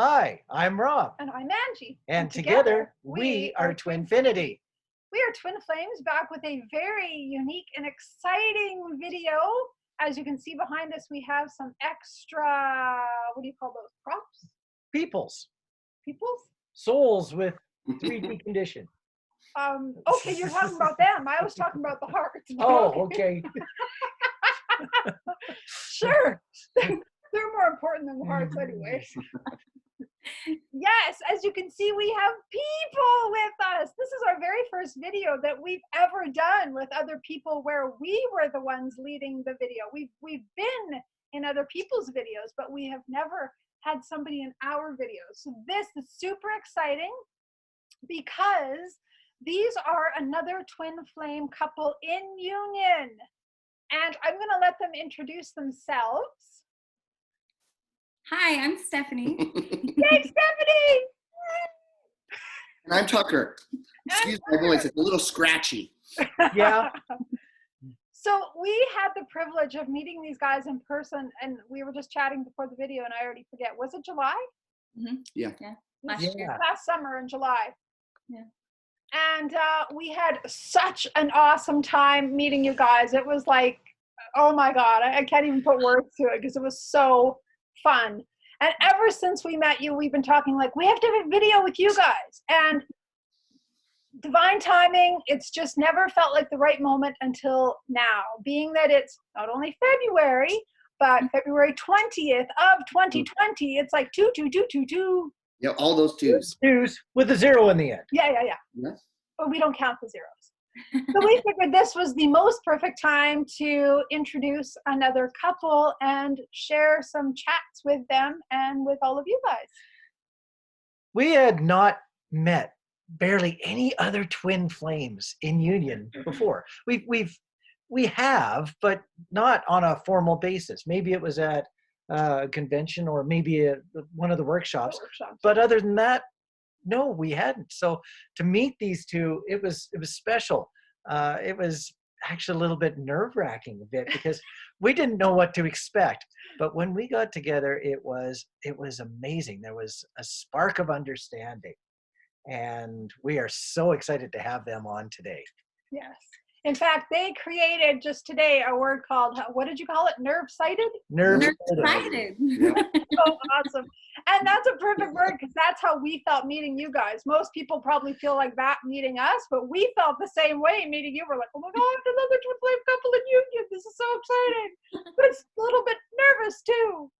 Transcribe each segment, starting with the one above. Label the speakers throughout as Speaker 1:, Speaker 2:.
Speaker 1: Hi, I'm Rob.
Speaker 2: And I'm Angie.
Speaker 1: And together, we are TwinFinity.
Speaker 2: We are Twin Flames, back with a very unique and exciting video. As you can see behind us, we have some extra, what do you call those, props?
Speaker 1: Peoples.
Speaker 2: Peoples?
Speaker 1: Souls with 3D condition.
Speaker 2: Okay, you're talking about them. I was talking about the heart.
Speaker 1: Oh, okay.
Speaker 2: Sure. They're more important than the hearts anyway. Yes, as you can see, we have people with us. This is our very first video that we've ever done with other people where we were the ones leading the video. We've been in other people's videos, but we have never had somebody in our videos. So this is super exciting because these are another twin flame couple in union. And I'm going to let them introduce themselves.
Speaker 3: Hi, I'm Stephany.
Speaker 2: Yay, Stephany!
Speaker 4: And I'm Tucker. Excuse my voice, it's a little scratchy.
Speaker 1: Yeah.
Speaker 2: So we had the privilege of meeting these guys in person, and we were just chatting before the video, and I already forget. Was it July?
Speaker 3: Mm-hmm.
Speaker 4: Yeah.
Speaker 2: Last summer in July.
Speaker 3: Yeah.
Speaker 2: And we had such an awesome time meeting you guys. It was like, oh my God, I can't even put words to it because it was so fun. And ever since we met you, we've been talking like, we have to have a video with you guys. And divine timing, it's just never felt like the right moment until now, being that it's not only February, but February 20th of 2020. It's like 22222.
Speaker 4: Yeah, all those twos.
Speaker 1: Twos with a zero in the end.
Speaker 2: Yeah.
Speaker 4: Yes.
Speaker 2: But we don't count the zeros. So we figured this was the most perfect time to introduce another couple and share some chats with them and with all of you guys.
Speaker 1: We had not met barely any other twin flames in union before. We have, but not on a formal basis. Maybe it was at a convention or maybe one of the workshops. But other than that, no, we hadn't. So to meet these two, it was special. It was actually a little bit nerve-wracking a bit because we didn't know what to expect. But when we got together, it was amazing. There was a spark of understanding, and we are so excited to have them on today.
Speaker 2: Yes. In fact, they created just today a word called, what did you call it? Nerve-sighted?
Speaker 3: Nerve-sighted.
Speaker 4: Yeah.
Speaker 2: So awesome. And that's a perfect word because that's how we felt meeting you guys. Most people probably feel like that meeting us, but we felt the same way meeting you. We're like, oh my God, another twin flame couple in union. This is so exciting. But it's a little bit nervous too.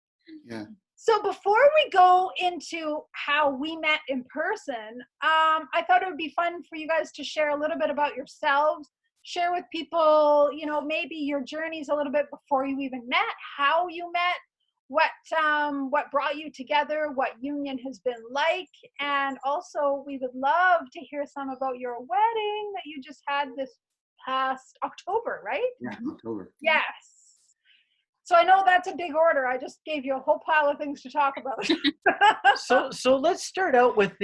Speaker 4: Yeah.
Speaker 2: So before we go into how we met in person, I thought it would be fun for you guys to share a little bit about yourselves. Share with people, maybe your journeys a little bit before you even met, how you met, what brought you together, what union has been like, and also we would love to hear some about your wedding that you just had this past October, right?
Speaker 4: Yeah, October.
Speaker 2: Yes. So I know that's a big order. I just gave you a whole pile of things to talk about.
Speaker 1: So let's start out with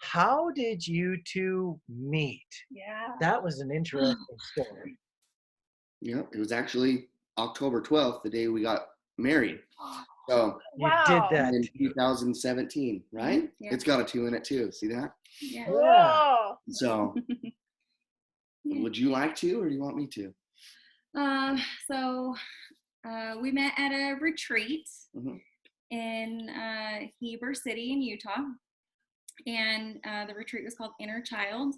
Speaker 1: how did you two meet?
Speaker 2: Yeah.
Speaker 1: That was an interesting story.
Speaker 4: Yeah, it was actually October 12th, the day we got married. So
Speaker 2: Wow.
Speaker 1: You did that.
Speaker 4: in 2017, right?
Speaker 3: Yeah.
Speaker 4: It's got a 2 in it too. See that?
Speaker 3: Yeah.
Speaker 2: Whoa.
Speaker 4: So
Speaker 3: Yeah.
Speaker 4: would you like to, or do you want me to?
Speaker 3: So we met at a retreat
Speaker 4: Mhm.
Speaker 3: in Heber City in Utah. And the retreat was called Inner Child.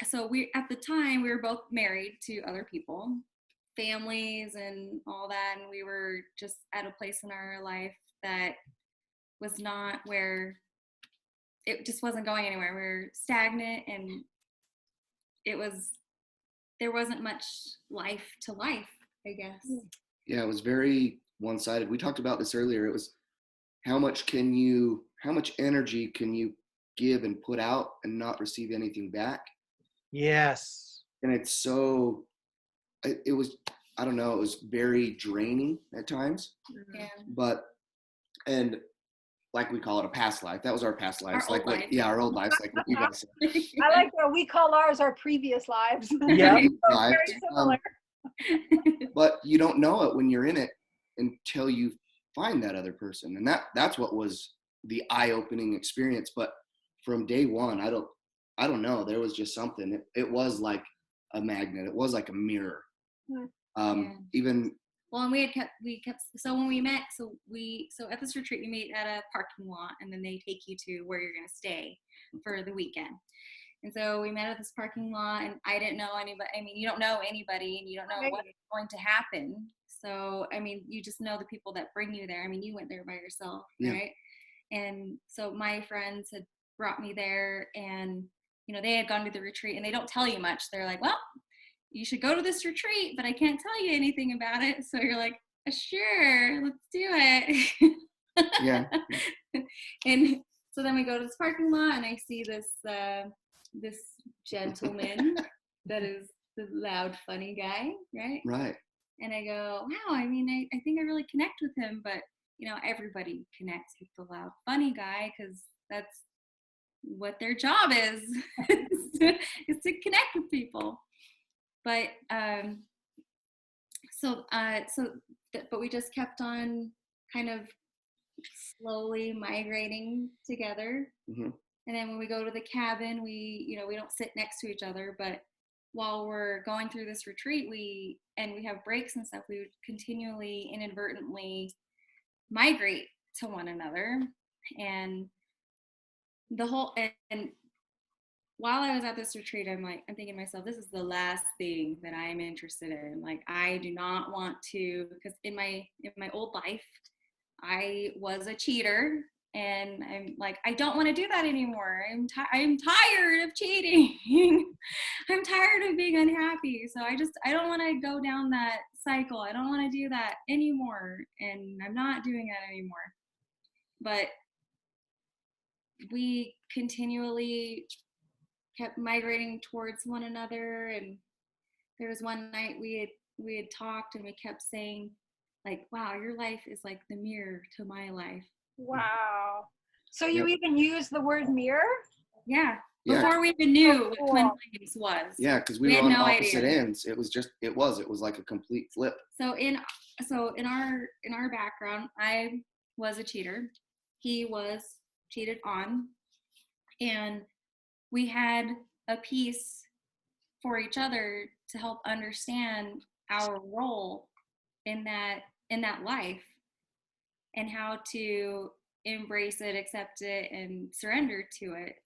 Speaker 3: So at the time, we were both married to other people, families and all that. And we were just at a place in our life that was not where, it just wasn't going anywhere. We were stagnant, and there wasn't much life to life, I guess.
Speaker 4: Yeah, it was very one-sided. We talked about this earlier. It was how much energy can you give and put out and not receive anything back?
Speaker 1: Yes.
Speaker 4: And it was, I don't know, it was very draining at times.
Speaker 3: Yeah.
Speaker 4: And like we call it a past life. That was our past lives.
Speaker 3: Our old life.
Speaker 4: Yeah, our old lives, like what you guys said.
Speaker 2: I like that we call ours our previous lives.
Speaker 1: Yeah.
Speaker 2: So very similar.
Speaker 4: But you don't know it when you're in it until you find that other person. And that's what was the eye-opening experience. But from day one, I don't know, there was just something. It was like a magnet. It was like a mirror. Even
Speaker 3: well, and we kept so when we met, so at this retreat we meet at a parking lot, and then they take you to where you're going to stay for the weekend. And so we met at this parking lot, and I didn't know anybody. I mean, you don't know anybody, and you don't know what's going to happen. So, I mean, you just know the people that bring you there. I mean, you went there by yourself, right? And so my friends had brought me there, and, you know, they had gone to the retreat, and they don't tell you much. They're like, well, you should go to this retreat, but I can't tell you anything about it. So you're like, sure, let's do it.
Speaker 4: Yeah.
Speaker 3: And so then we go to this parking lot, and I see this gentleman that is the loud, funny guy, right?
Speaker 4: Right.
Speaker 3: And I go, wow, I mean, I think I really connect with him, but, you know, everybody connects with the loud, funny guy because that's what their job is, is to connect with people. But, but we just kept on kind of slowly migrating together.
Speaker 4: Mm-hmm.
Speaker 3: And then when we go to the cabin, we don't sit next to each other, but while we're going through this retreat, we have breaks and stuff, we would continually inadvertently migrate to one another. And and while I was at this retreat, I'm thinking to myself, this is the last thing that I'm interested in. Like, I do not want to, because in my old life, I was a cheater, and I'm like, I don't want to do that anymore. I'm tired of cheating. I'm tired of being unhappy. So I don't want to go down that cycle. I don't want to do that anymore. And I'm not doing that anymore. But we continually kept migrating towards one another. And there was one night we had talked, and we kept saying, like, wow, your life is like the mirror to my life.
Speaker 2: Wow. So you even use the word mirror?
Speaker 3: Yeah. Before we even knew what Twin Flames was.
Speaker 4: Yeah, because we were on opposite ends. It was like a complete flip.
Speaker 3: So in our background, I was a cheater. He was cheated on. And we had a piece for each other to help understand our role in that life, and how to embrace it, accept it, and surrender to it,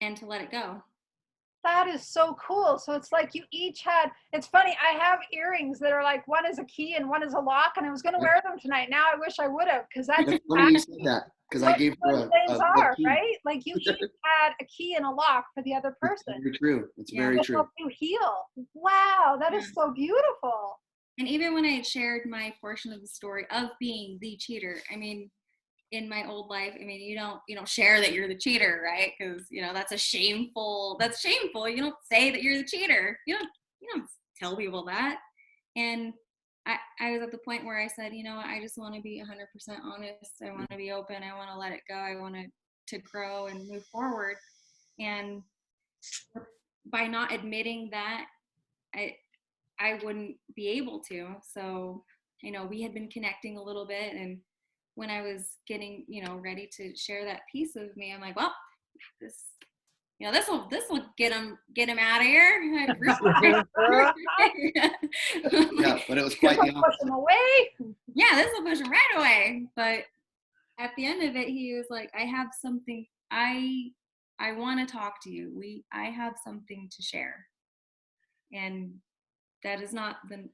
Speaker 3: and to let it go.
Speaker 2: That is so cool. So it's like you each had, it's funny, I have earrings that are like, one is a key and one is a lock, and I was going to wear them tonight. Now I wish I would have, because that's
Speaker 4: funny you said that, because I gave her
Speaker 2: a key. Right? Like you each had a key and a lock for the other person.
Speaker 4: It's very true. It's very true.
Speaker 2: Help you heal. Wow, that is so beautiful.
Speaker 3: And even when I had shared my portion of the story of being the cheater, I mean, in my old life, I mean, you don't share that you're the cheater, right? Because, you know, that's shameful. You don't say that you're the cheater. You don't tell people that. And I was at the point where I said, you know what, I just want to be 100% honest. I want to be open. I want to let it go. I want to grow and move forward. And by not admitting that, I wouldn't be able to. So, you know, we had been connecting a little bit, and when I was getting, you know, ready to share that piece of me, I'm like, well, this will get him out of here.
Speaker 4: Yeah, but it was quite the opposite.
Speaker 2: Push him away.
Speaker 3: Yeah, this will push him right away. But at the end of it, he was like, I have something. I want to talk to you. I have something to share. And that is not the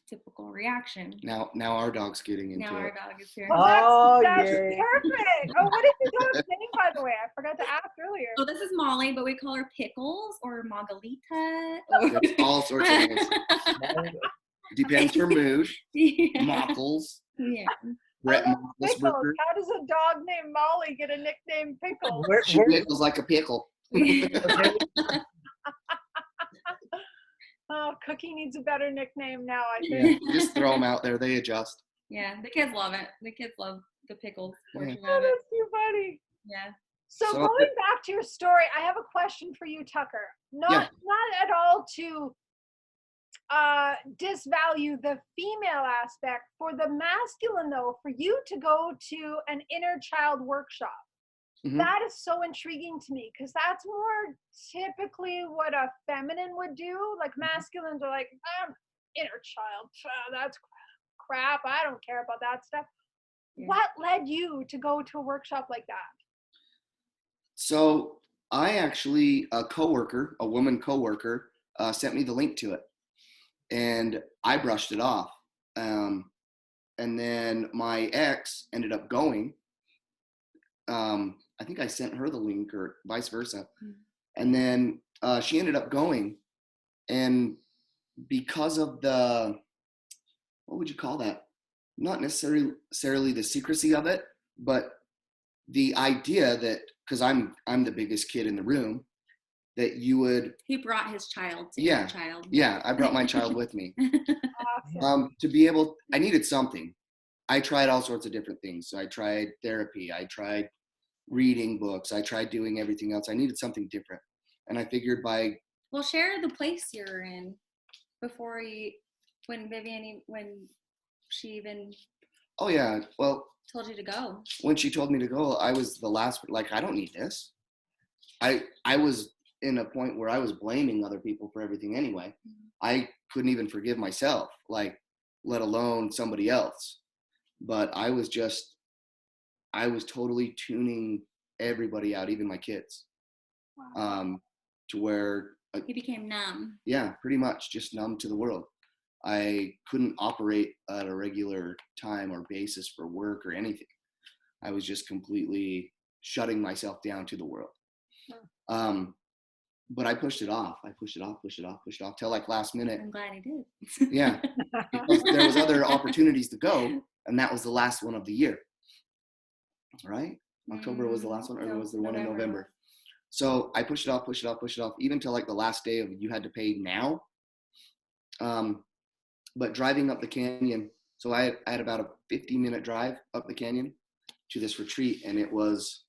Speaker 3: typical reaction.
Speaker 4: Now our dog's getting into it.
Speaker 3: Now our dog is here.
Speaker 2: Oh, that's perfect. Oh, what is your dog's name, by the way? I forgot to ask earlier.
Speaker 3: So this is Molly, but we call her Pickles or Margarita.
Speaker 4: There's all sorts of names. Depends her mood.
Speaker 3: Yeah.
Speaker 4: Mockles.
Speaker 3: Yeah.
Speaker 4: Brett
Speaker 2: Pickles. How does a dog named Molly get a nickname Pickles?
Speaker 4: She pickles like a pickle.
Speaker 2: Oh, Cookie needs a better nickname now, I think.
Speaker 4: Yeah, just throw them out there. They adjust.
Speaker 3: Yeah, the kids love it. The kids love the pickles portion
Speaker 2: Oh,
Speaker 3: of it.
Speaker 2: that's too funny.
Speaker 3: Yeah.
Speaker 2: So going back to your story, I have a question for you, Tucker. Not at all to disvalue the female aspect. For the masculine, though, for you to go to an inner child workshop, that is so intriguing to me, because that's more typically what a feminine would do. Like masculines are like, inner child, that's crap. I don't care about that stuff. Yeah. What led you to go to a workshop like that?
Speaker 4: So I actually, a woman coworker, sent me the link to it, and I brushed it off. And then my ex ended up going. I think I sent her the link, or vice versa. And then she ended up going, and because of the, what would you call that? Not necessarily the secrecy of it, but the idea that, because I'm the biggest kid in the room, that you would.
Speaker 3: He brought his child to
Speaker 4: your
Speaker 3: child.
Speaker 4: Yeah, I brought my child with me.
Speaker 2: Awesome.
Speaker 4: To be able, I needed something. I tried all sorts of different things. So I tried therapy. I tried reading books. I tried doing everything else. I needed something different. And I figured
Speaker 3: Well, share the place you're in before when she even.
Speaker 4: Oh yeah, well.
Speaker 3: Told you to go.
Speaker 4: When she told me to go, I was the last, like, I don't need this. I was in a point where I was blaming other people for everything anyway. I couldn't even forgive myself, like, let alone somebody else. But I was totally tuning everybody out, even my kids.
Speaker 2: Wow.
Speaker 4: To where
Speaker 3: he became numb.
Speaker 4: Yeah, pretty much just numb to the world. I couldn't operate at a regular time or basis for work or anything. I was just completely shutting myself down to the world. But I pushed it off. I pushed it off till like last minute.
Speaker 3: I'm glad I did.
Speaker 4: Yeah, because there was other opportunities to go, and that was the last one of the year. Right? October was the last one, or was the one in November? So I pushed it off, even till like the last day of you had to pay now. But driving up the canyon, so I had about a 50-minute drive up the canyon to this retreat, and it was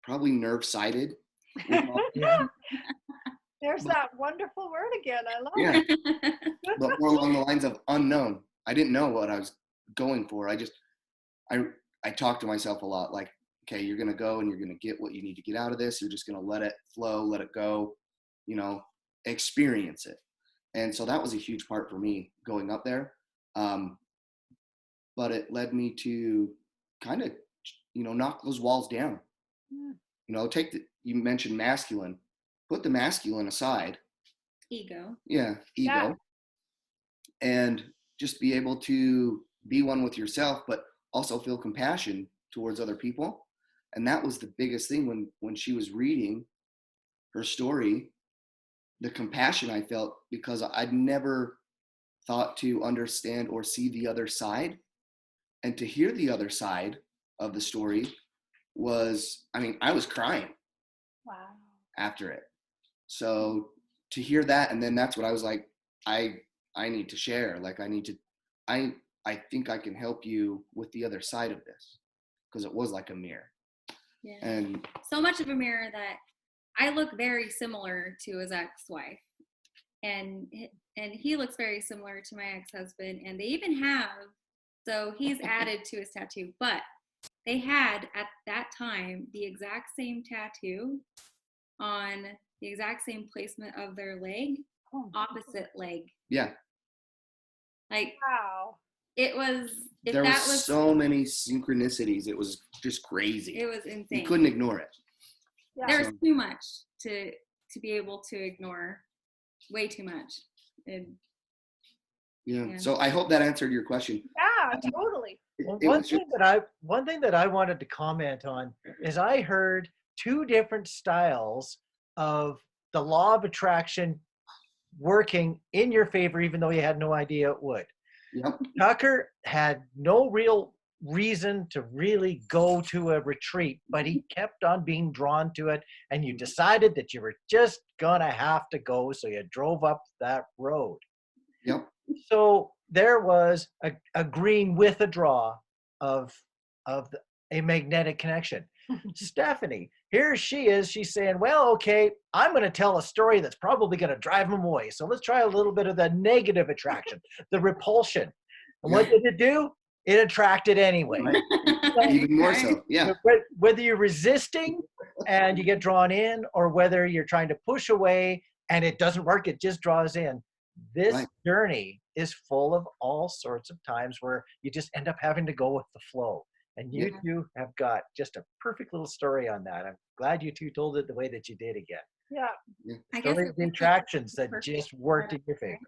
Speaker 4: probably nerve-sided.
Speaker 2: There's that wonderful word again. I love it.
Speaker 4: But more along the lines of unknown. I didn't know what I was going for. I talked to myself a lot, like, okay, you're going to go and you're going to get what you need to get out of this. You're just going to let it flow, let it go, experience it. And so that was a huge part for me going up there. But it led me to kind of, knock those walls down. You mentioned masculine, put the masculine aside.
Speaker 3: Ego.
Speaker 4: Yeah, ego. Yeah. And just be able to be one with yourself, but also feel compassion towards other people. And that was the biggest thing when she was reading her story, the compassion I felt, because I'd never thought to understand or see the other side. And to hear the other side of the story I was crying.
Speaker 2: Wow.
Speaker 4: After it. So to hear that, and then that's what I was like, I need to share. Like, I think I can help you with the other side of this, because it was like a mirror.
Speaker 3: Yeah.
Speaker 4: And
Speaker 3: so much of a mirror that I look very similar to his ex-wife, and he looks very similar to my ex-husband, and they even have, so he's added to his tattoo, but they had at that time the exact same tattoo on the exact same placement of their leg, opposite leg.
Speaker 4: Yeah.
Speaker 2: Like, wow.
Speaker 3: It was.
Speaker 4: There was so many synchronicities. It was just crazy.
Speaker 3: It was insane.
Speaker 4: You couldn't ignore it.
Speaker 2: Yeah.
Speaker 3: There's too much to be able to ignore. Way too much.
Speaker 4: Yeah. So I hope that answered your question.
Speaker 2: Yeah, totally.
Speaker 1: Well, one thing that I wanted to comment on is I heard two different styles of the law of attraction working in your favor, even though you had no idea it would.
Speaker 4: Yep.
Speaker 1: Tucker had no real reason to really go to a retreat, but he kept on being drawn to it, and you decided that you were just gonna have to go, so you drove up that road.
Speaker 4: Yep.
Speaker 1: So there was a green with a draw of a magnetic connection. Stephany, here she is. She's saying, well, okay, I'm going to tell a story that's probably going to drive them away. So let's try a little bit of the negative attraction, the repulsion. And what did it do? It attracted anyway.
Speaker 4: Right. Even more so. Yeah.
Speaker 1: Whether you're resisting and you get drawn in, or whether you're trying to push away and it doesn't work, it just draws in. This journey is full of all sorts of times where you just end up having to go with the flow. And you two have got just a perfect little story on that. I'm glad you two told it the way that you did again.
Speaker 2: Yeah.
Speaker 3: I guess
Speaker 1: Story of the attractions that just worked in your favor.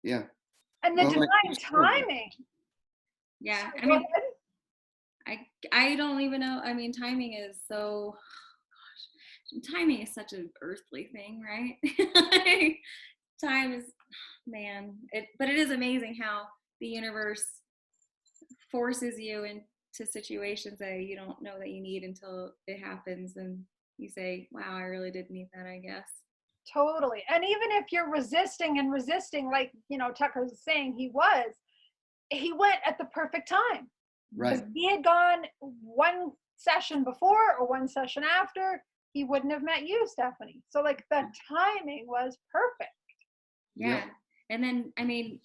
Speaker 4: Yeah.
Speaker 2: And the divine timing.
Speaker 3: Yeah.
Speaker 2: So
Speaker 3: I mean, I don't even know. I mean, timing is so, timing is such an earthly thing, right? Like, time is, man, but it is amazing how the universe forces you into situations that you don't know that you need until it happens, and you say, wow, I really did need that, I guess.
Speaker 2: Totally. And even if you're resisting, like, Tucker was saying, he went at the perfect time.
Speaker 4: Right.
Speaker 2: If he had gone one session before or one session after, he wouldn't have met you, Stephany. So like the timing was perfect.
Speaker 3: Yeah. And then, I mean,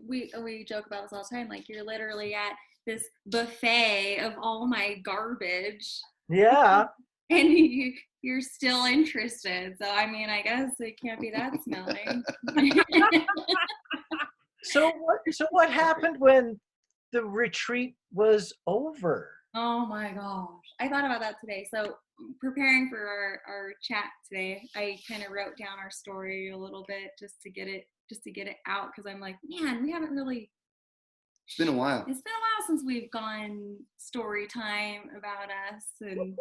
Speaker 3: we joke about this all the time. Like, you're literally at this buffet of all my garbage.
Speaker 1: Yeah.
Speaker 3: And you're still interested. So, I mean, I guess it can't be that smelly.
Speaker 1: So what happened when the retreat was over?
Speaker 3: Oh my gosh. I thought about that today. So preparing for our chat today, I kind of wrote down our story a little bit just to get it out, because I'm like, man, we haven't really.
Speaker 4: It's been a while.
Speaker 3: It's been a while since we've gone story time about us, and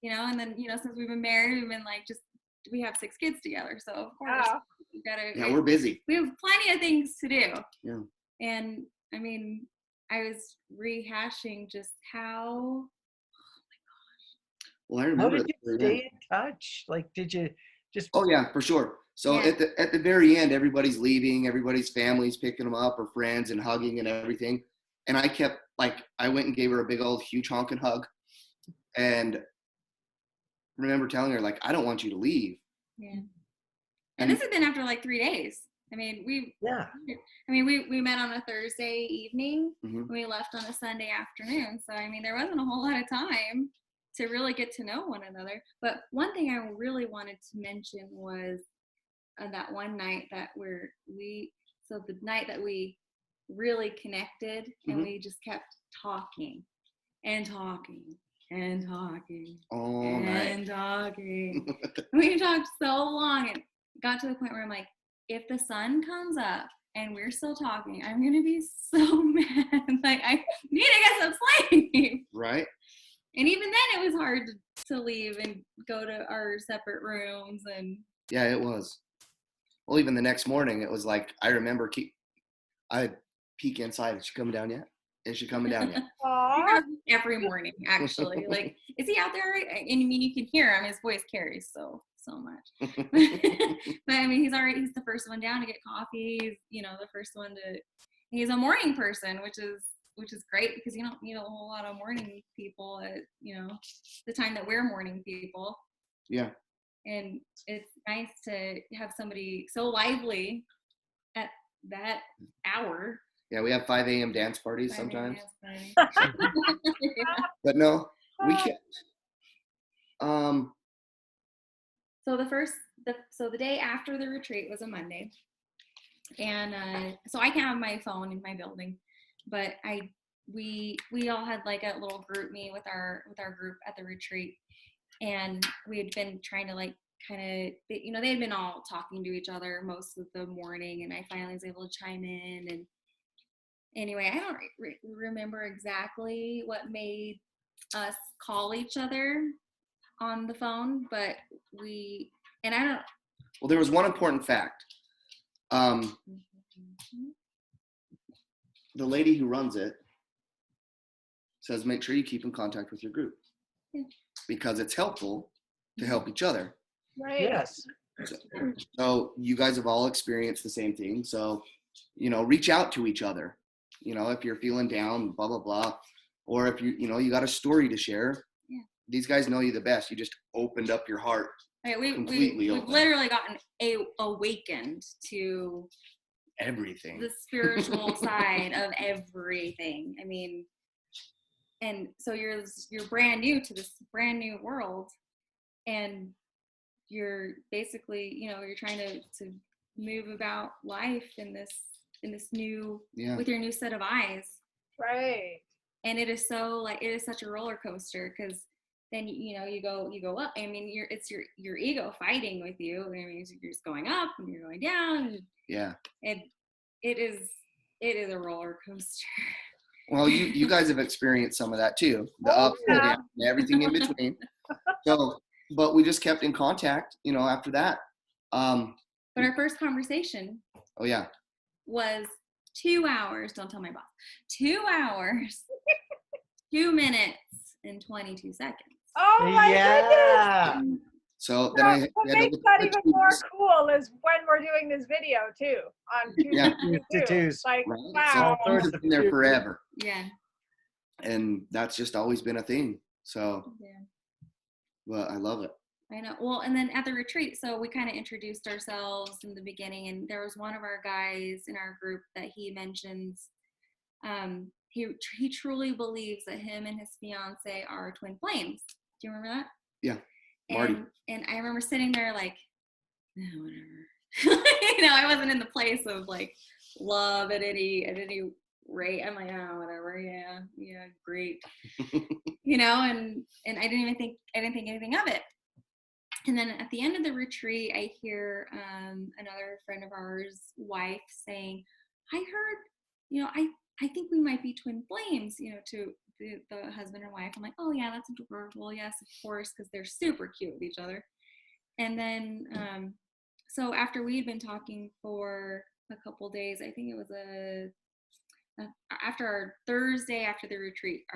Speaker 3: and then since we've been married, we've been like, we have 6 kids together, so of course we gotta.
Speaker 4: Yeah, we're busy.
Speaker 3: We have plenty of things to do.
Speaker 4: Yeah.
Speaker 3: And I mean, I was rehashing just how.
Speaker 4: Well, I remember.
Speaker 1: How did you stay in touch? Like, did you just?
Speaker 4: Oh yeah, for sure. So at the very end, everybody's leaving, everybody's family's picking them up, or friends, and hugging and everything. And I went and gave her a big old huge honking hug, and remember telling her, like, I don't want you to leave.
Speaker 3: Yeah. And this has been after like 3 days. I mean, we met on a Thursday evening.
Speaker 4: Mm-hmm.
Speaker 3: And we left on a Sunday afternoon. So, I mean, there wasn't a whole lot of time to really get to know one another. But one thing I really wanted to mention was that one night that the night that we really connected, and
Speaker 4: mm-hmm.
Speaker 3: we just kept talking and talking and talking
Speaker 4: all
Speaker 3: and
Speaker 4: night.
Speaker 3: Talking. We talked so long, and got to the point where I'm like, if the sun comes up and we're still talking, I'm gonna be so mad. Like, I need to get some sleep.
Speaker 4: Right.
Speaker 3: And even then, it was hard to leave and go to our separate rooms. And
Speaker 4: yeah, it was. Well, even the next morning, it was like, I remember I'd peek inside. Is she coming down yet? Is she coming down yet?
Speaker 3: Every morning, actually. Like, is he out there? And I mean, you can hear him. His voice carries so much. But I mean, he's the first one down to get coffee. He's, the first one he's a morning person, which is great, because you don't need a whole lot of morning people at, the time that we're morning people.
Speaker 4: Yeah.
Speaker 3: And it's nice to have somebody so lively at that hour.
Speaker 4: Yeah, we have 5 a.m. dance parties sometimes. But no, we can't.
Speaker 3: So the day after the retreat was a Monday, and so I can't have my phone in my building, but we all had like a little group meet with our group at the retreat, and we had been trying to like kind of, they had been all talking to each other most of the morning, and I finally was able to chime in. And anyway, I don't remember exactly what made us call each other on the phone, but
Speaker 4: well, there was one important fact. The lady who runs it says, make sure you keep in contact with your group, because it's helpful to help each other.
Speaker 2: Right.
Speaker 1: Yes.
Speaker 4: So you guys have all experienced the same thing. So, reach out to each other, if you're feeling down, blah, blah, blah. Or if you got a story to share, these guys know you the best. You just opened up your heart.
Speaker 3: Right,
Speaker 4: Completely
Speaker 3: we've
Speaker 4: open.
Speaker 3: literally gotten awakened to
Speaker 4: Everything.
Speaker 3: the spiritual side of everything. I mean, and so you're brand new to this brand new world, and you're basically, you know, you're trying to move about life in this new, with your new set of eyes.
Speaker 2: Right.
Speaker 3: And it is such a roller coaster, because then you know you go up. I mean, it's your ego fighting with you. I mean, you're just going up and you're going down.
Speaker 4: Yeah.
Speaker 3: And it is a roller coaster.
Speaker 4: Well, you guys have experienced some of that too, the ups and downs, and everything in between. So, but we just kept in contact, you know, after that.
Speaker 3: But our first conversation.
Speaker 4: Oh yeah.
Speaker 3: Was 2 hours. Don't tell my boss. 2 hours, 2 minutes, and 22 seconds.
Speaker 2: Oh my goodness.
Speaker 4: So then
Speaker 2: what makes that even more cool is when we're doing this video too on
Speaker 1: twos.
Speaker 2: Like,
Speaker 4: right.
Speaker 2: wow.
Speaker 4: So it's been there forever.
Speaker 3: Yeah.
Speaker 4: And that's just always been a thing. So,
Speaker 3: yeah.
Speaker 4: Well, I love it.
Speaker 3: I know. Well, and then at the retreat, so we kind of introduced ourselves in the beginning, and there was one of our guys in our group that he mentions. He truly believes that him and his fiance are twin flames. Do you remember that?
Speaker 4: Yeah. Marty.
Speaker 3: And I remember sitting there like, oh, whatever. You know, I wasn't in the place of like love at any rate. I'm like, oh, whatever. Yeah, great. You know, and I didn't think anything of it. And then at the end of the retreat, I hear another friend of ours' wife saying, I heard, you know, I think we might be twin flames, you know, to the husband and wife. I'm like, oh yeah, that's adorable. Yes, of course, because they're super cute with each other. And then, so after we had been talking for a couple days, I think it was after our Thursday after the retreat,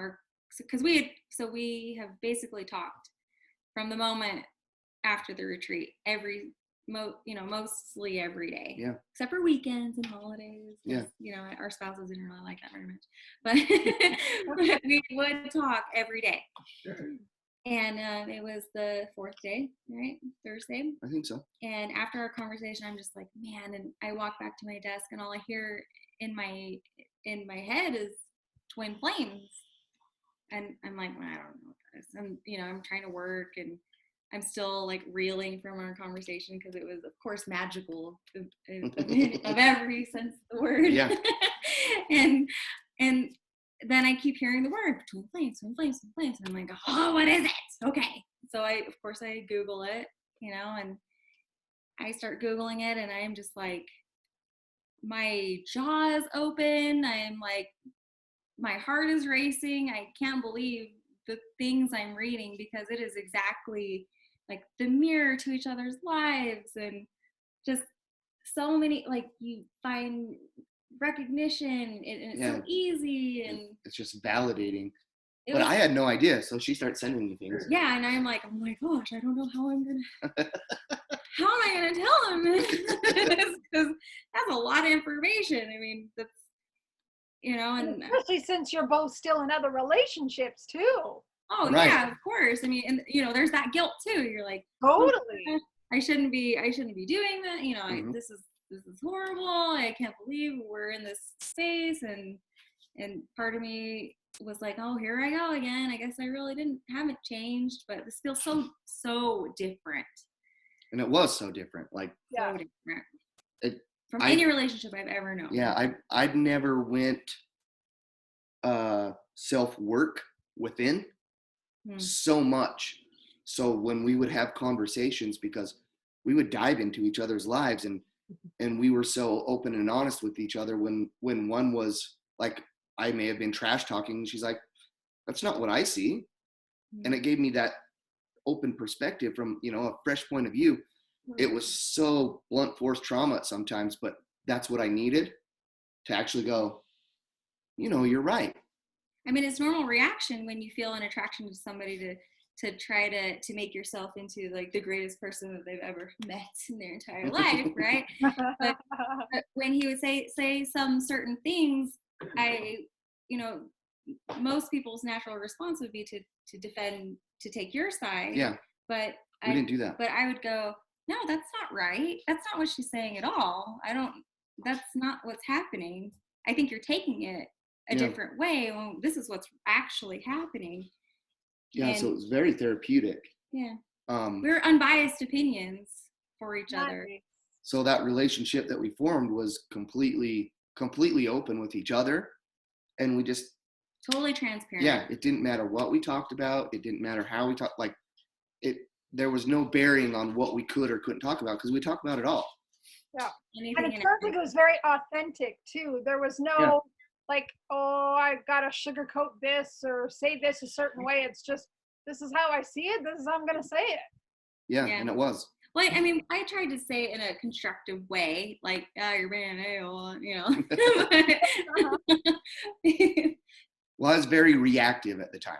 Speaker 3: because we have basically talked from the moment after the retreat mostly every day.
Speaker 4: Yeah.
Speaker 3: Except for weekends and holidays.
Speaker 4: Yeah.
Speaker 3: You know, our spouses didn't really like that very much. But we would talk every day.
Speaker 4: Sure.
Speaker 3: And it was the fourth day, right? Thursday.
Speaker 4: I think so.
Speaker 3: And after our conversation, I'm just like, man, and I walk back to my desk and all I hear in my head is twin flames. And I'm like, well, I don't know what that is. And, you know, I'm trying to work and I'm still like reeling from our conversation because it was, of course, magical of every sense of the word.
Speaker 4: Yeah.
Speaker 3: and then I keep hearing the word twin flames. And I'm like, oh, what is it? Okay. So I Google it, you know, and I start Googling it and I'm just like, my jaw is open. I'm like, my heart is racing. I can't believe the things I'm reading because it is exactly like the mirror to each other's lives and just so many, like you find recognition and it's so easy and
Speaker 4: it's just validating. But I had no idea, so she starts sending me things.
Speaker 3: Yeah, and I'm like, oh my gosh, I don't know how am I gonna tell him this? Because that's a lot of information. I mean, that's, you know, and
Speaker 2: especially since you're both still in other relationships too.
Speaker 3: Oh right. Yeah, of course. I mean, and you know, there's that guilt too. You're like,
Speaker 2: totally.
Speaker 3: Oh, I shouldn't be doing that. You know, this is horrible. I can't believe we're in this space. And part of me was like, oh, here I go again. I guess I really haven't changed, but it feels so different.
Speaker 4: And it was so different, like
Speaker 3: so different from any relationship I've ever known.
Speaker 4: Yeah, I'd never went self-work within so much. So when we would have conversations, because we would dive into each other's lives and we were so open and honest with each other when one was like, I may have been trash talking and she's like, that's not what I see. And it gave me that open perspective from, you know, a fresh point of view. It was so blunt force trauma sometimes, but that's what I needed to actually go, you know, you're right.
Speaker 3: I mean, it's normal reaction when you feel an attraction to somebody to try to make yourself into like the greatest person that they've ever met in their entire life, right? But when he would say some certain things, I, you know, most people's natural response would be to defend, to take your side.
Speaker 4: Yeah.
Speaker 3: But
Speaker 4: We didn't do that.
Speaker 3: But I would go, no, that's not right. That's not what she's saying at all. That's not what's happening. I think you're taking it a different way. Well, this is what's actually happening.
Speaker 4: Yeah. So it was very therapeutic.
Speaker 3: Yeah.
Speaker 4: We
Speaker 3: were unbiased opinions for each other.
Speaker 4: So that relationship that we formed was completely open with each other. And we just
Speaker 3: totally transparent.
Speaker 4: Yeah. It didn't matter what we talked about. It didn't matter how we talked. Like there was no bearing on what we could or couldn't talk about because we talked about it all.
Speaker 2: Yeah. And it sounds like it was very authentic too. There was no like, oh, I gotta sugarcoat this or say this a certain way. It's just, this is how I see it. This is how I'm gonna say it.
Speaker 4: Yeah. And it was.
Speaker 3: Well, I mean, I tried to say it in a constructive way, like, you're being an a-hole, you know.
Speaker 4: Well, I was very reactive at the time.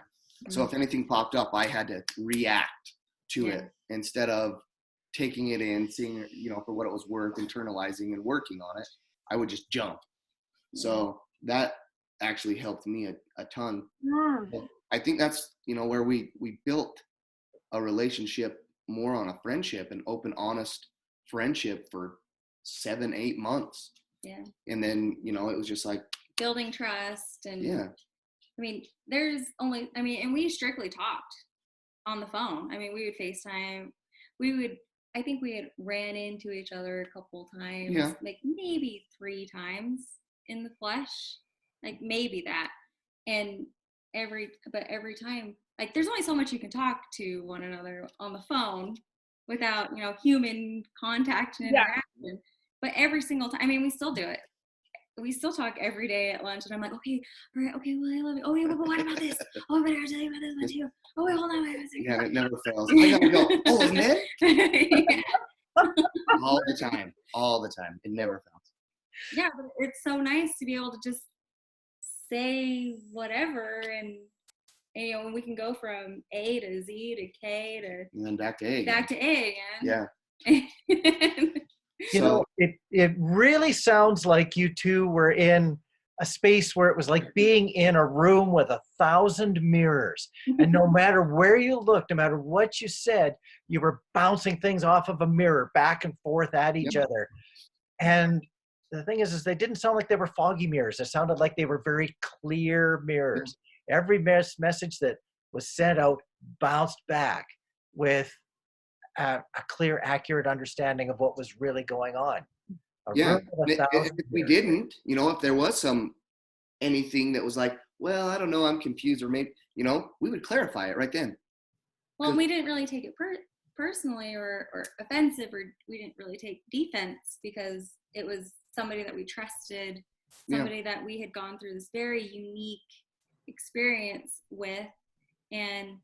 Speaker 4: So if anything popped up, I had to react to it instead of taking it in, seeing it, you know, for what it was worth, internalizing and working on it. I would just jump. So that actually helped me a ton. I think that's, you know, where we built a relationship more on a friendship, an open, honest friendship for 7-8 months.
Speaker 3: Yeah.
Speaker 4: And then, you know, it was just like
Speaker 3: building trust. And I mean, and we strictly talked on the phone. I mean, we would FaceTime. I think we had ran into each other a couple times, like maybe 3 times in the flesh, like maybe that. And every time, like, there's only so much you can talk to one another on the phone without, you know, human contact and interaction. But every single time, I mean, we still do it. We still talk every day at lunch, and I'm like, okay, all right, okay, well, I love you. Oh, yeah, but what about this? Oh, I better tell you about this one too. Oh, wait, hold on, wait a second.
Speaker 4: Yeah, it never fails. I gotta go. Oh, isn't it? All the time. It never fails.
Speaker 3: Yeah, but it's so nice to be able to just say whatever, and you know, we can go from A to Z to K to
Speaker 4: and then back to A again.
Speaker 3: Back to A again.
Speaker 4: Yeah.
Speaker 1: You know, it really sounds like you two were in a space where it was like being in a room with 1,000 mirrors. And no matter where you looked, no matter what you said, you were bouncing things off of a mirror back and forth at each other. And the thing is they didn't sound like they were foggy mirrors. It sounded like they were very clear mirrors. Every message that was sent out bounced back with a clear, accurate understanding of what was really going on.
Speaker 4: If we didn't, you know, if there was anything that was like, well, I don't know, I'm confused, or maybe, you know, we would clarify it right then.
Speaker 3: Well, we didn't really take it personally or offensive, or we didn't really take defense, because it was somebody that we trusted, somebody that we had gone through this very unique experience with, and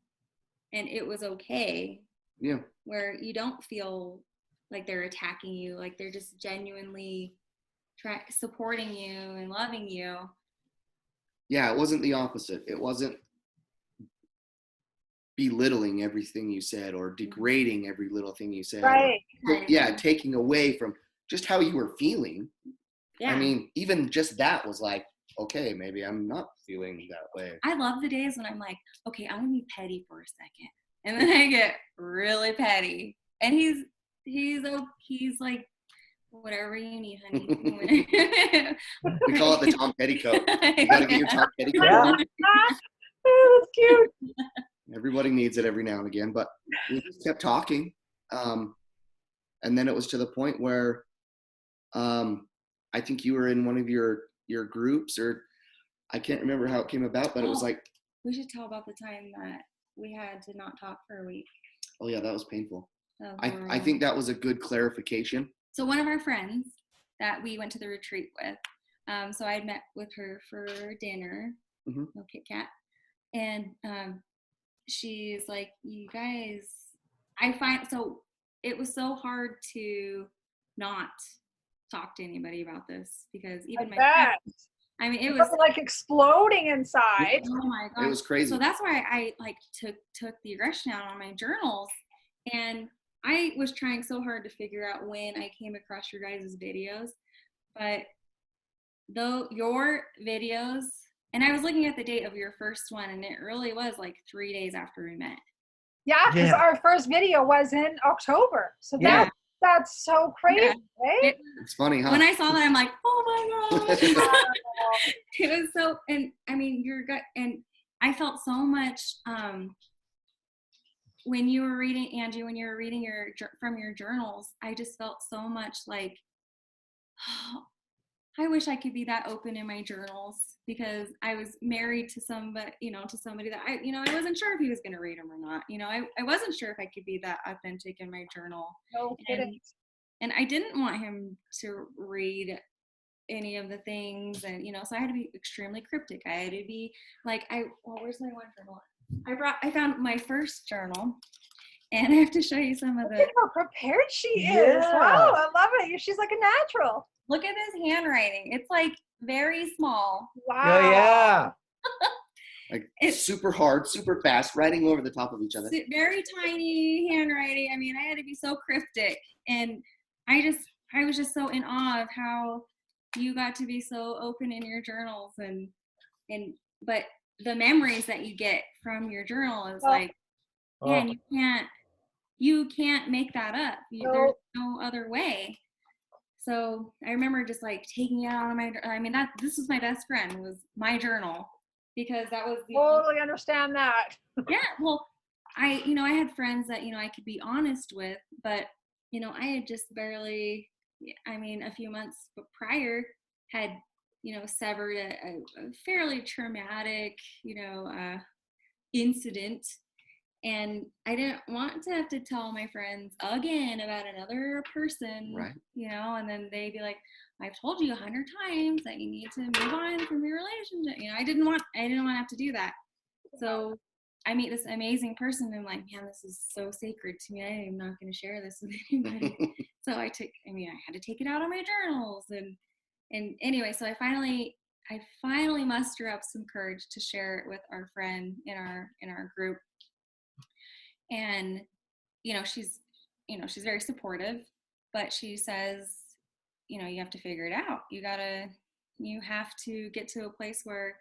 Speaker 3: it was okay.
Speaker 4: Yeah.
Speaker 3: Where you don't feel like they're attacking you, like they're just genuinely supporting you and loving you.
Speaker 4: Yeah, it wasn't the opposite. It wasn't belittling everything you said or degrading every little thing you said.
Speaker 2: Right.
Speaker 4: Taking away from just how you were feeling.
Speaker 3: Yeah.
Speaker 4: I mean, even just that was like, okay, maybe I'm not feeling that way.
Speaker 3: I love the days when I'm like, okay, I'm gonna be petty for a second. And then I get really petty. And he's like, whatever you need, honey.
Speaker 4: We call it the Tom Petticoat. You gotta get your Tom Petticoat on.
Speaker 2: Oh, that's cute.
Speaker 4: Everybody needs it every now and again, but we just kept talking. And then it was to the point where I think you were in one of your groups, or I can't remember how it came about, but it was like,
Speaker 3: we should tell about the time that we had to not talk for a week.
Speaker 4: Oh yeah, that was painful.
Speaker 3: Oh,
Speaker 4: I think that was a good clarification.
Speaker 3: So one of our friends that we went to the retreat with, so I had met with her for dinner, no Kit Kat, and she's like, you guys, so it was so hard to not talk to anybody about this, because even my friends, I mean, it was
Speaker 2: like exploding inside.
Speaker 3: Oh my God.
Speaker 4: It was crazy.
Speaker 3: So that's why I like took the aggression out on my journals, and I was trying so hard to figure out when I came across your guys' videos, but though your videos And I was looking at the date of your first one, and it really was like 3 days after we met.
Speaker 2: Yeah, because
Speaker 1: Yeah.
Speaker 2: our first video was in October. So
Speaker 1: Yeah.
Speaker 2: that's so crazy,
Speaker 3: Yeah.
Speaker 2: right?
Speaker 4: It's funny, huh?
Speaker 3: When I saw that, I'm like, oh my gosh.
Speaker 2: Wow.
Speaker 3: It was so, and I mean, your gut, and I felt so much when you were reading, Angie, when you were reading from your journals, I just felt so much like, oh, I wish I could be that open in my journals, because I was married to somebody, to somebody that I wasn't sure if he was going to read them or not. I wasn't sure if I could be that authentic in my journal.
Speaker 2: No kidding.
Speaker 3: And I didn't want him to read any of the things, and so I had to be extremely cryptic. I had to be like, where's my one journal? I found my first journal, and I have to show you some of
Speaker 2: Look
Speaker 3: the.
Speaker 2: at how prepared she is.
Speaker 1: Yeah.
Speaker 2: Wow, I love it. She's like a natural.
Speaker 3: Look at this handwriting. It's like very small.
Speaker 2: Wow.
Speaker 1: Oh, yeah.
Speaker 4: Like
Speaker 3: It's
Speaker 4: super hard, super fast, writing over the top of each other.
Speaker 3: very tiny handwriting. I mean, I had to be so cryptic, and I was just so in awe of how you got to be so open in your journals, but the memories that you get from your journal is like, man, you can't make that up. There's no other way. So I remember just like taking it out of this was my best friend, was my journal, because that was
Speaker 2: Totally understand that.
Speaker 3: yeah. Well, I had friends that, I could be honest with, but, I had just barely, a few months prior had, severed a fairly traumatic, incident. And I didn't want to have to tell my friends again about another person,
Speaker 4: Right.
Speaker 3: And then they'd be like, I've told you 100 times that you need to move on from your relationship. I didn't want to have to do that. So I meet this amazing person, and I'm like, man, this is so sacred to me. I am not going to share this with anybody. So I had to take it out of my journals, and anyway, so I finally muster up some courage to share it with our friend in our group. And she's very supportive, but she says, you have to figure it out. You have to get to a place where,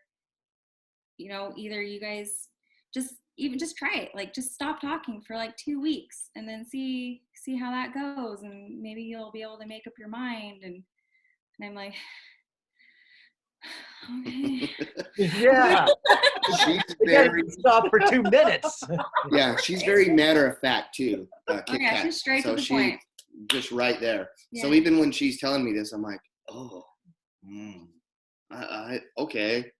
Speaker 3: either you guys just try it, like just stop talking for like 2 weeks and then see how that goes, and maybe you'll be able to make up your mind. And I'm like, okay.
Speaker 1: Yeah.
Speaker 4: She's
Speaker 1: We gotta
Speaker 4: very
Speaker 1: stop for 2 minutes.
Speaker 4: yeah, she's very matter of fact too. Kit Kat.
Speaker 3: She's straight
Speaker 4: So
Speaker 3: to the point.
Speaker 4: Just right there.
Speaker 3: Yeah.
Speaker 4: So even when she's telling me this, I'm like, oh, okay.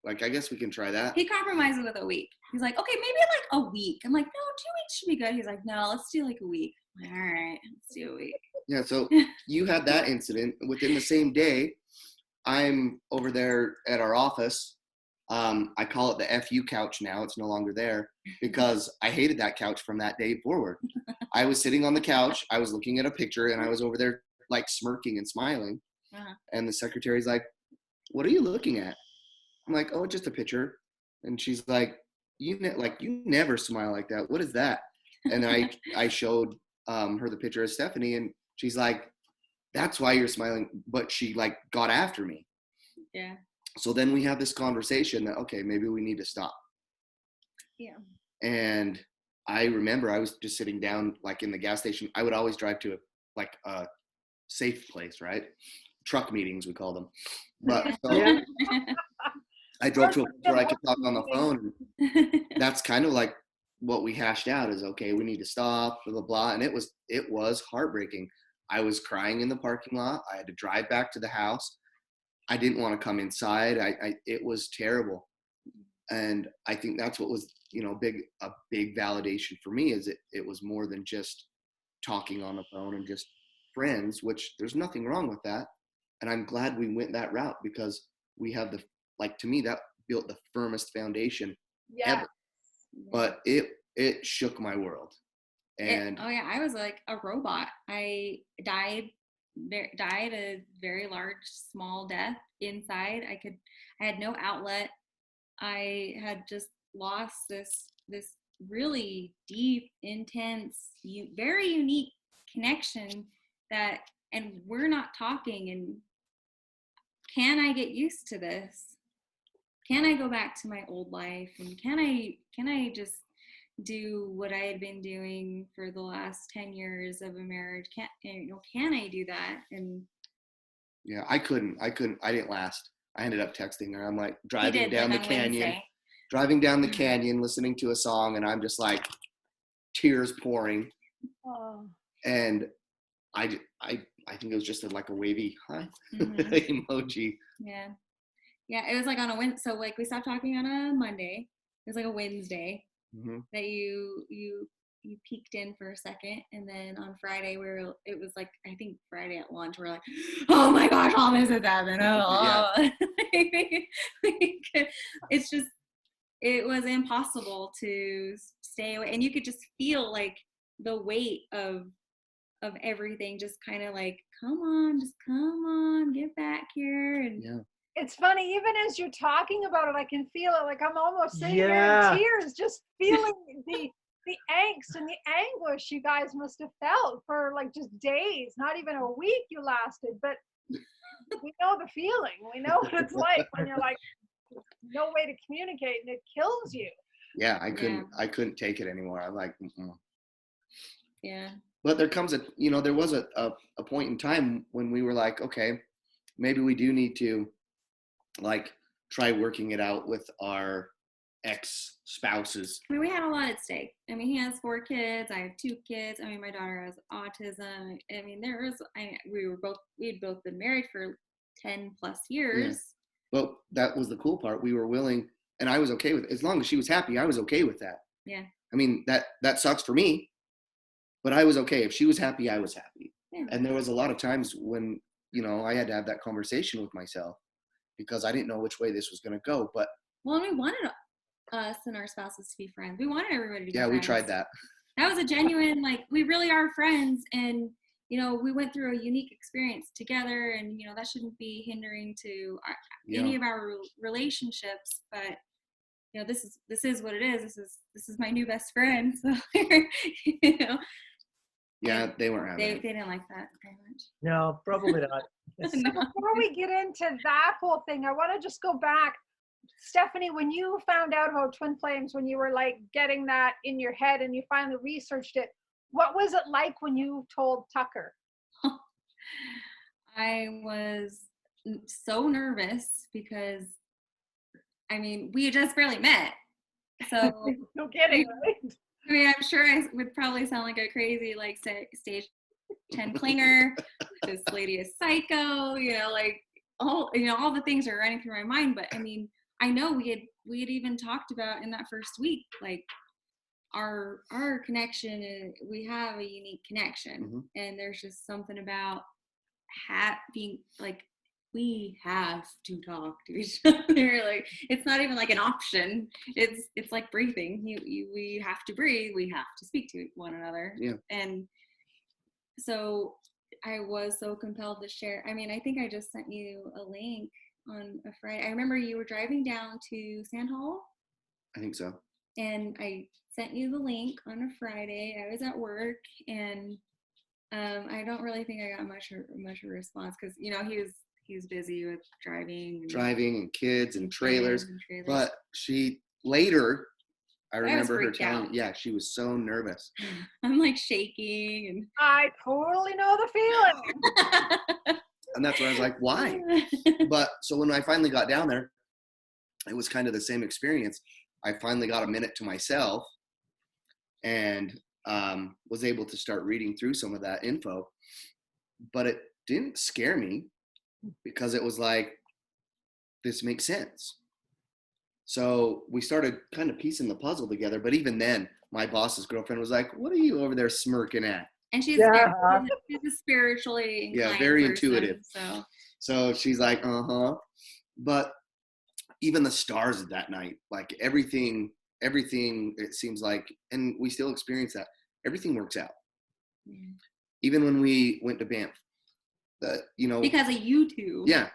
Speaker 4: Like, I guess we can try that.
Speaker 3: He compromised with a week. He's like, okay, maybe like a week. I'm like, no, 2 weeks should be good. He's like, no, let's do like a week. I'm like, all right, let's do a week.
Speaker 4: Yeah, so you had that incident. Within the same day, I'm over there at our office. I call it the FU couch now. It's no longer there because I hated that couch from that day forward. I was sitting on the couch. I was looking at a picture, and I was over there like smirking and smiling.
Speaker 3: Uh-huh.
Speaker 4: And the secretary's like, what are you looking at? I'm like, oh, just a picture. And she's like, you never smile like that. What is that? And I showed her the picture of Stephany, and she's like, that's why you're smiling. But she like got after me.
Speaker 3: Yeah.
Speaker 4: So then we have this conversation that, okay, maybe we need to stop.
Speaker 3: Yeah.
Speaker 4: And I remember I was just sitting down like in the gas station. I would always drive to a safe place, right? Truck meetings, we call them. But so
Speaker 1: Yeah.
Speaker 4: I drove to a place where I could talk on the phone. That's kind of like what we hashed out is, okay, we need to stop, blah, blah, blah. And it was heartbreaking. I was crying in the parking lot. I had to drive back to the house. I didn't want to come inside. It was terrible. And I think that's what was, a big validation for me is it was more than just talking on the phone and just friends, which there's nothing wrong with that. And I'm glad we went that route because we have to me, that built the firmest foundation ever. But it shook my world. And
Speaker 3: I was like a robot. I died a very large, small death inside. I had no outlet. I had just lost this really deep, intense, very unique connection and we're not talking. And can I get used to this? can I go back to my old life, and can I just do what I had been doing for the last 10 years of a marriage? Can I do that? And
Speaker 4: yeah, I couldn't. I didn't last. I ended up texting her. I'm like
Speaker 3: he
Speaker 4: driving
Speaker 3: did,
Speaker 4: down the
Speaker 3: like on
Speaker 4: canyon,
Speaker 3: Wednesday.
Speaker 4: listening to a song, and I'm just like tears pouring.
Speaker 2: Oh.
Speaker 4: And I think it was just like a wavy hi emoji.
Speaker 3: Yeah, it was like on a Wednesday. So like we stopped talking on a Monday. It was like a Wednesday that you peeked in for a second, and then on Friday it was like, I think Friday at lunch we're like, oh my gosh, all this has happened. It's just, it was impossible to stay away, and you could just feel like the weight of everything, just kind of like, come on, get back here. And
Speaker 2: It's funny, even as you're talking about it, I can feel it. Like I'm almost sitting here
Speaker 1: Yeah.
Speaker 2: in tears, just feeling the angst and the anguish you guys must have felt for like just days, not even a week you lasted. But we know the feeling. We know what it's like when you're like, no way to communicate, and it kills you.
Speaker 4: Yeah, I couldn't take it anymore. I'm like,
Speaker 3: yeah.
Speaker 4: But there comes there was a point in time when we were like, okay, maybe we do need to like try working it out with our ex-spouses.
Speaker 3: I mean, we had a lot at stake. I mean, he has 4 kids. I have 2 kids. I mean, my daughter has autism. I mean, we had both been married for 10 plus years.
Speaker 4: Yeah. But that was the cool part. We were willing, and I was okay with it. As long as she was happy, I was okay with that.
Speaker 3: Yeah.
Speaker 4: I mean, that sucks for me, but I was okay. If she was happy, I was happy. Yeah. And there was a lot of times when, I had to have that conversation with myself because I didn't know which way this was going to go. But
Speaker 3: well, we wanted us and our spouses to be friends. We wanted everybody to be friends.
Speaker 4: Yeah, we tried that.
Speaker 3: That was a genuine, like, we really are friends. And, we went through a unique experience together, and, that shouldn't be hindering to any of our relationships. But, this is what it is. This is my new best friend. So,
Speaker 4: Yeah, they weren't having it.
Speaker 3: They didn't like that very much.
Speaker 1: No, probably not.
Speaker 2: No. Before we get into that whole thing, I want to just go back. Stephany, when you found out about twin flames, when you were like getting that in your head and you finally researched it, what was it like when you told Tucker?
Speaker 3: I was so nervous because, I mean, we had just barely met. So
Speaker 2: no kidding, right?
Speaker 3: I mean, I'm sure I would probably sound like a crazy, like, stage 10 clinger. This lady is psycho, like all the things are running through my mind. But I mean, I know we had even talked about in that first week, like our connection. We have a unique connection, and there's just something about being like, we have to talk to each other. Like, it's not even like an option. It's like breathing. We have to breathe. We have to speak to one another.
Speaker 4: Yeah.
Speaker 3: And so I was so compelled to share. I mean, I think I just sent you a link on a Friday. I remember you were driving down to Sand Hall.
Speaker 4: I think so.
Speaker 3: And I sent you the link on a Friday. I was at work, and I don't really think I got much of a response because he was busy with driving and
Speaker 4: kids and trailers. But she later, I remember her telling me, she was so nervous.
Speaker 3: I'm like shaking, and
Speaker 2: I totally know the feeling.
Speaker 4: And that's when I was like, why? But so when I finally got down there, it was kind of the same experience. I finally got a minute to myself and was able to start reading through some of that info. But it didn't scare me because it was like, this makes sense. So we started kind of piecing the puzzle together. But even then, my boss's girlfriend was like, what are you over there smirking at?
Speaker 3: And she's a spiritually inclined
Speaker 4: very
Speaker 3: person,
Speaker 4: intuitive. So she's like, But even the stars of that night, like everything, it seems like, and we still experience that, everything works out. Yeah. Even when we went to Banff, because of you two. Yeah.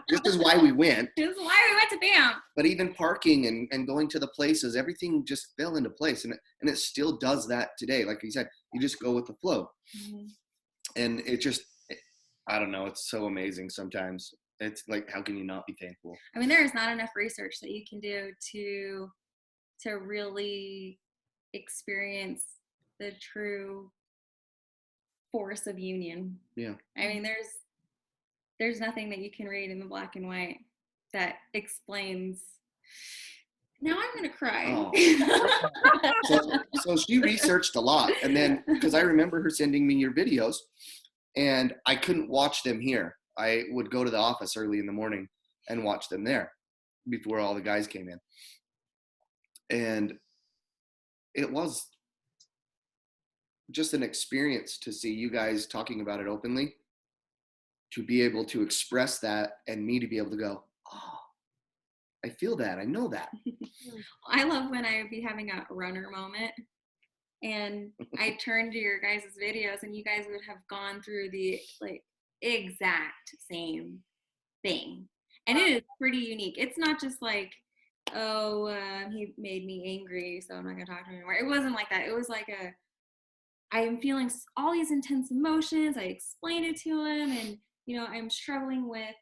Speaker 4: This is why we went.
Speaker 3: This is why we went to Banff.
Speaker 4: But even parking and going to the places, everything just fell into place. And it still does that today. Like you said, you just go with the flow. Mm-hmm. And it just, I don't know, it's so amazing sometimes. It's like, how can you not be thankful?
Speaker 3: I mean, there is not enough research that you can do to really experience the true force of union.
Speaker 4: Yeah.
Speaker 3: I mean, there's nothing that you can read in the black and white that explains. Now I'm gonna cry.
Speaker 4: Oh. So she researched a lot, and then because I remember her sending me your videos, and I couldn't watch them here. I would go to the office early in the morning and watch them there before all the guys came in, and it was just an experience to see you guys talking about it openly, to be able to express that, and me to be able to go, oh, I feel that, I know that.
Speaker 3: I love when I would be having a runner moment and I turn to your guys' videos and you guys would have gone through the like exact same thing. And it is pretty unique. It's not just like, oh, he made me angry, so I'm not gonna talk to him anymore. It wasn't like that. It was like I am feeling all these intense emotions. I explained it to him, and I'm struggling with,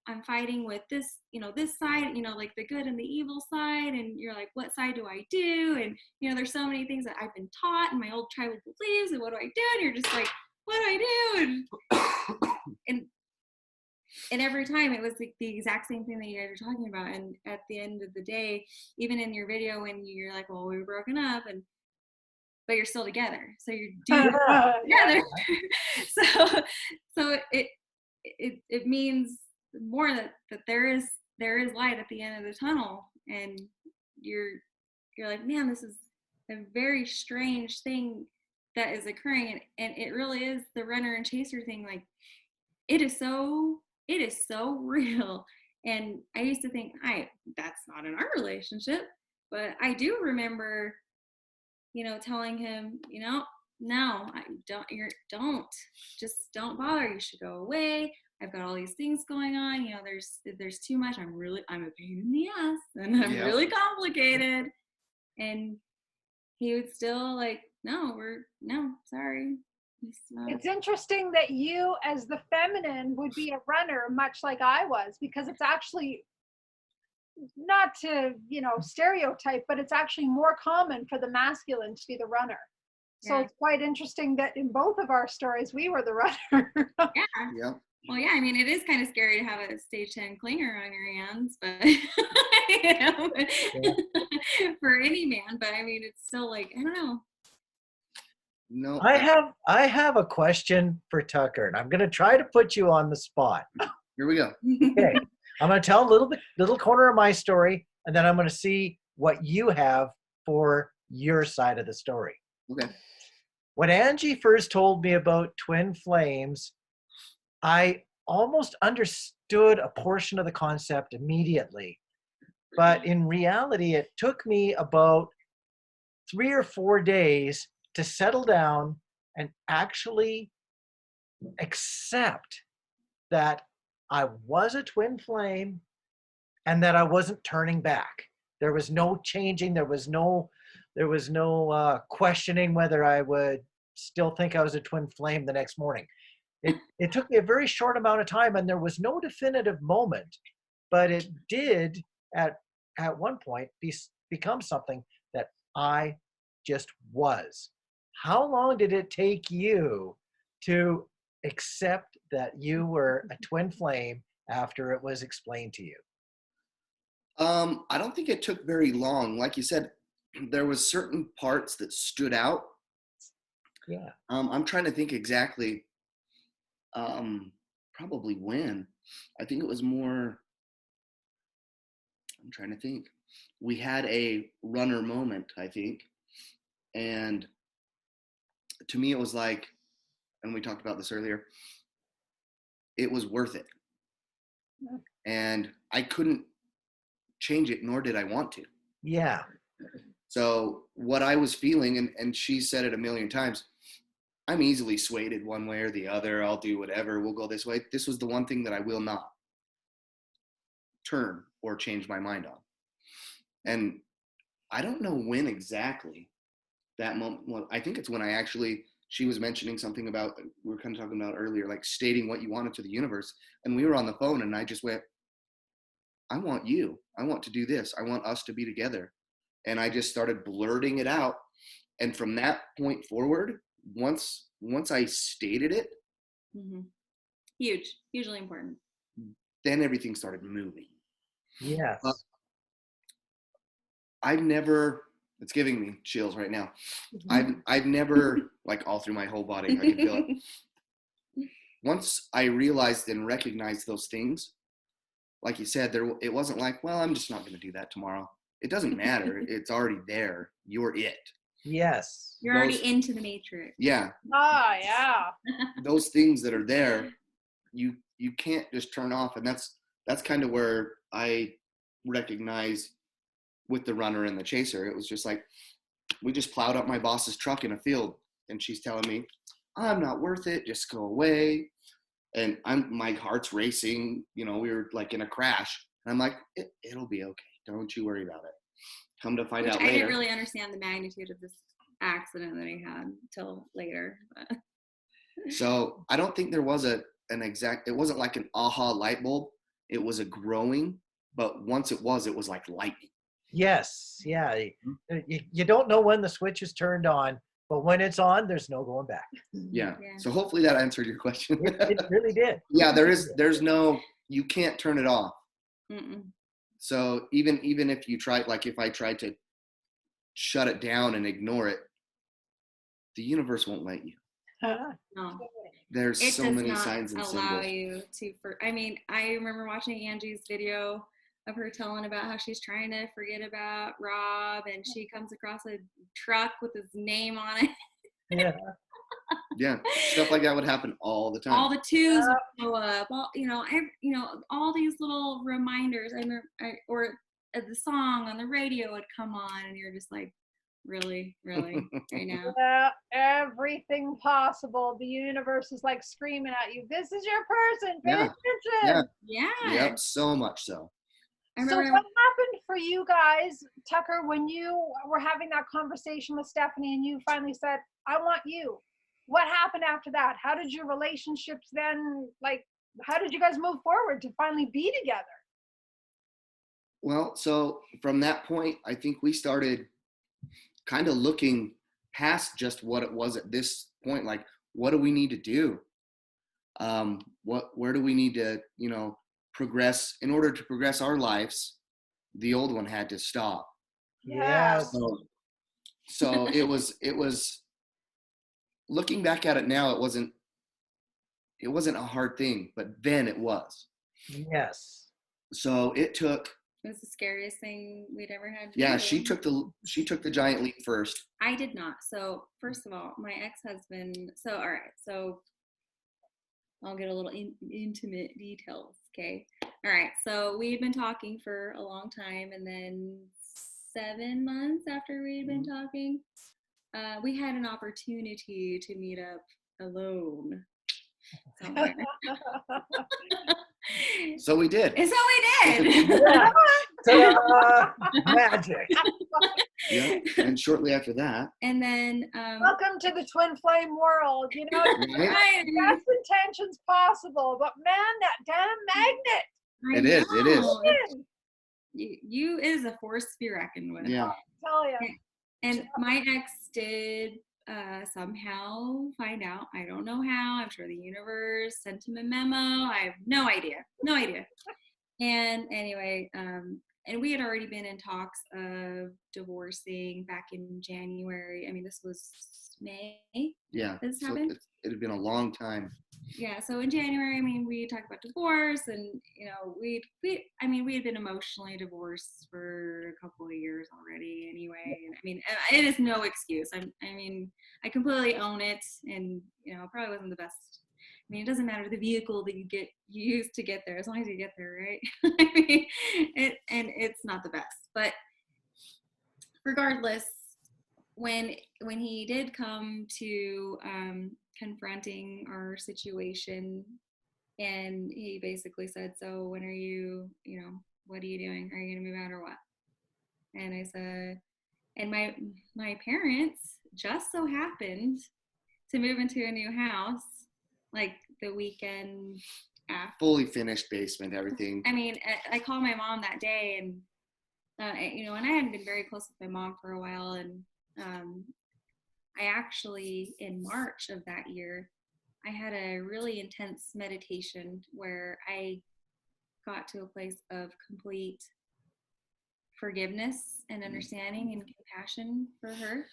Speaker 3: I'm fighting with this, this side, like the good and the evil side, and you're like, what side do I do? And there's so many things that I've been taught in my old tribal beliefs, and what do I do? And you're just like, what do I do? And every time it was like the exact same thing that you guys are talking about. And at the end of the day, even in your video when you're like, well, we were broken up, but you're still together, so you're doing together. so it means more that there is light at the end of the tunnel, and you're like, man, this is a very strange thing that is occurring, and it really is the runner and chaser thing. Like, it is so real. And I used to think, that's not in our relationship, but I do remember telling him, no, don't bother. You should go away. I've got all these things going on. There's too much. I'm a pain in the ass, and I'm really complicated. And he would still like, no, sorry.
Speaker 2: It's interesting that you, as the feminine, would be a runner, much like I was, because it's actually, not to stereotype, but it's actually more common for the masculine to be the runner. So it's quite interesting that in both of our stories we were the runner.
Speaker 4: Yeah.
Speaker 3: Well, yeah, I mean, it is kind of scary to have a stage 10 clinger on your hands, but for any man. But I mean, it's still like, I don't know.
Speaker 4: No.
Speaker 1: I have a question for Tucker, and I'm going to try to put you on the spot.
Speaker 4: Here we go.
Speaker 1: Okay. I'm going to tell a little corner of my story, and then I'm going to see what you have for your side of the story.
Speaker 4: Okay.
Speaker 1: When Angie first told me about twin flames, I almost understood a portion of the concept immediately. But in reality, it took me about 3 or 4 days to settle down and actually accept that I was a twin flame and that I wasn't turning back. There was no changing. There was no questioning whether I would still think I was a twin flame the next morning. It took me a very short amount of time, and there was no definitive moment, but it did at one point become something that I just was. How long did it take you to accept that you were a twin flame after it was explained to you?
Speaker 4: I don't think it took very long. Like you said, there was certain parts that stood out.
Speaker 1: Yeah.
Speaker 4: I'm trying to think exactly. Probably when. I think it was more. I'm trying to think. We had a runner moment, I think, and to me, it was like, and we talked about this earlier. It was worth it, and I couldn't change it, nor did I want to.
Speaker 1: Yeah.
Speaker 4: So what I was feeling, and she said it a million times, I'm easily swayed one way or the other. I'll do whatever. We'll go this way. This was the one thing that I will not turn or change my mind on. And I don't know when exactly that moment. Well, I think it's when I actually she was mentioning something about, we were kind of talking about earlier, like stating what you wanted to the universe. And we were on the phone and I just went, I want you. I want to do this. I want us to be together. And I just started blurting it out. And from that point forward, once I stated it,
Speaker 3: Mm-hmm. Hugely important.
Speaker 4: then everything started moving.
Speaker 1: Yes.
Speaker 4: I've never, it's giving me chills right now. I've never, like all through my whole body, I can feel it. Once I realized and recognized those things, like you said, it wasn't like, well, I'm just not going to do that tomorrow. It doesn't matter. It's already there. You're it.
Speaker 1: Yes.
Speaker 3: You're already into the matrix.
Speaker 4: Yeah.
Speaker 2: Oh, yeah.
Speaker 4: Those things that are there, you can't just turn off. And that's kind of where I recognize with the runner and the chaser. It was just like, we just plowed up my boss's truck in a field and she's telling me, I'm not worth it. Just go away. And my heart's racing. You know, we were like in a crash. And I'm like, it'll be okay. Don't you worry about it. Come to find out later.
Speaker 3: I didn't really understand the magnitude of this accident that I had until later. But.
Speaker 4: So I don't think there was it wasn't like an aha light bulb. It was a growing, but once it was like lightning.
Speaker 1: Yes. Yeah. You don't know when the switch is turned on, but when it's on, there's no going back.
Speaker 4: Yeah. So hopefully that answered your question.
Speaker 1: It really did.
Speaker 4: Yeah, there's no, you can't turn it off.
Speaker 3: Mm-mm.
Speaker 4: So even if you tried, like if I tried to shut it down and ignore it, the universe won't let you.
Speaker 3: No.
Speaker 4: There's
Speaker 3: It
Speaker 4: so
Speaker 3: does
Speaker 4: many
Speaker 3: not
Speaker 4: signs and
Speaker 3: allow
Speaker 4: symbols.
Speaker 3: you to. I mean, I remember watching Angie's video of her telling about how she's trying to forget about Rob, and she comes across a truck with his name on it.
Speaker 1: Yeah.
Speaker 4: Yeah, stuff like that would happen all the time.
Speaker 3: All the twos would show up. All all these little reminders. Or the song on the radio would come on, and you're just like, really, right now.
Speaker 2: Yeah, everything possible. The universe is like screaming at you, this is your person, pay attention.
Speaker 3: Yeah.
Speaker 4: Yep, so much so.
Speaker 2: So what happened for you guys, Tucker, when you were having that conversation with Stephany and you finally said, I want you? What happened after that? How did your relationships then, like, how did you guys move forward to finally be together?
Speaker 4: Well, so from that point, I think we started kind of looking past just what it was at this point. Like, what do we need to do? Where do we need to, progress? In order to progress our lives, the old one had to stop.
Speaker 1: Yes.
Speaker 4: So it was looking back at it now, it wasn't a hard thing, but then it was.
Speaker 1: Yes.
Speaker 4: So it
Speaker 3: was the scariest thing we'd ever had to
Speaker 4: do. She took the giant leap first.
Speaker 3: I did not. So first of all, my ex-husband, all right, so I'll get a little intimate details, okay? All right, so we had been talking for a long time, and then 7 months after we had been talking, we had an opportunity to meet up alone somewhere.
Speaker 4: So we did.
Speaker 1: Ta-da! Magic.
Speaker 4: Yeah, and shortly after that.
Speaker 3: And then
Speaker 2: welcome to the twin flame world.
Speaker 4: Right?
Speaker 2: Best intentions possible, but man, that damn magnet.
Speaker 4: It is.
Speaker 3: You is a force to be reckoned with.
Speaker 4: Yeah.
Speaker 2: I'll tell you.
Speaker 3: And my ex did somehow find out. I don't know how. I'm sure the universe sent him a memo. I have no idea. And anyway, and we had already been in talks of divorcing back in January. I mean, this was May.
Speaker 4: Yeah.
Speaker 3: This
Speaker 4: so
Speaker 3: happened.
Speaker 4: It had been a long time.
Speaker 3: Yeah. So in January, I mean, we talked about divorce, and we had been emotionally divorced for a couple of years already. Anyway, and I mean, it is no excuse. I completely own it, and it probably wasn't the best. I mean, it doesn't matter the vehicle that you use to get there, as long as you get there, right? I mean, it's not the best. But regardless, when he did come to confronting our situation, and he basically said, so when are you, what are you doing? Are you going to move out or what? And I said, and my parents just so happened to move into a new house, like the weekend after.
Speaker 4: Fully finished basement, everything.
Speaker 3: I mean, I called my mom that day, and and I hadn't been very close with my mom for a while, and I actually, in March of that year, I had a really intense meditation where I got to a place of complete forgiveness and understanding and compassion for her.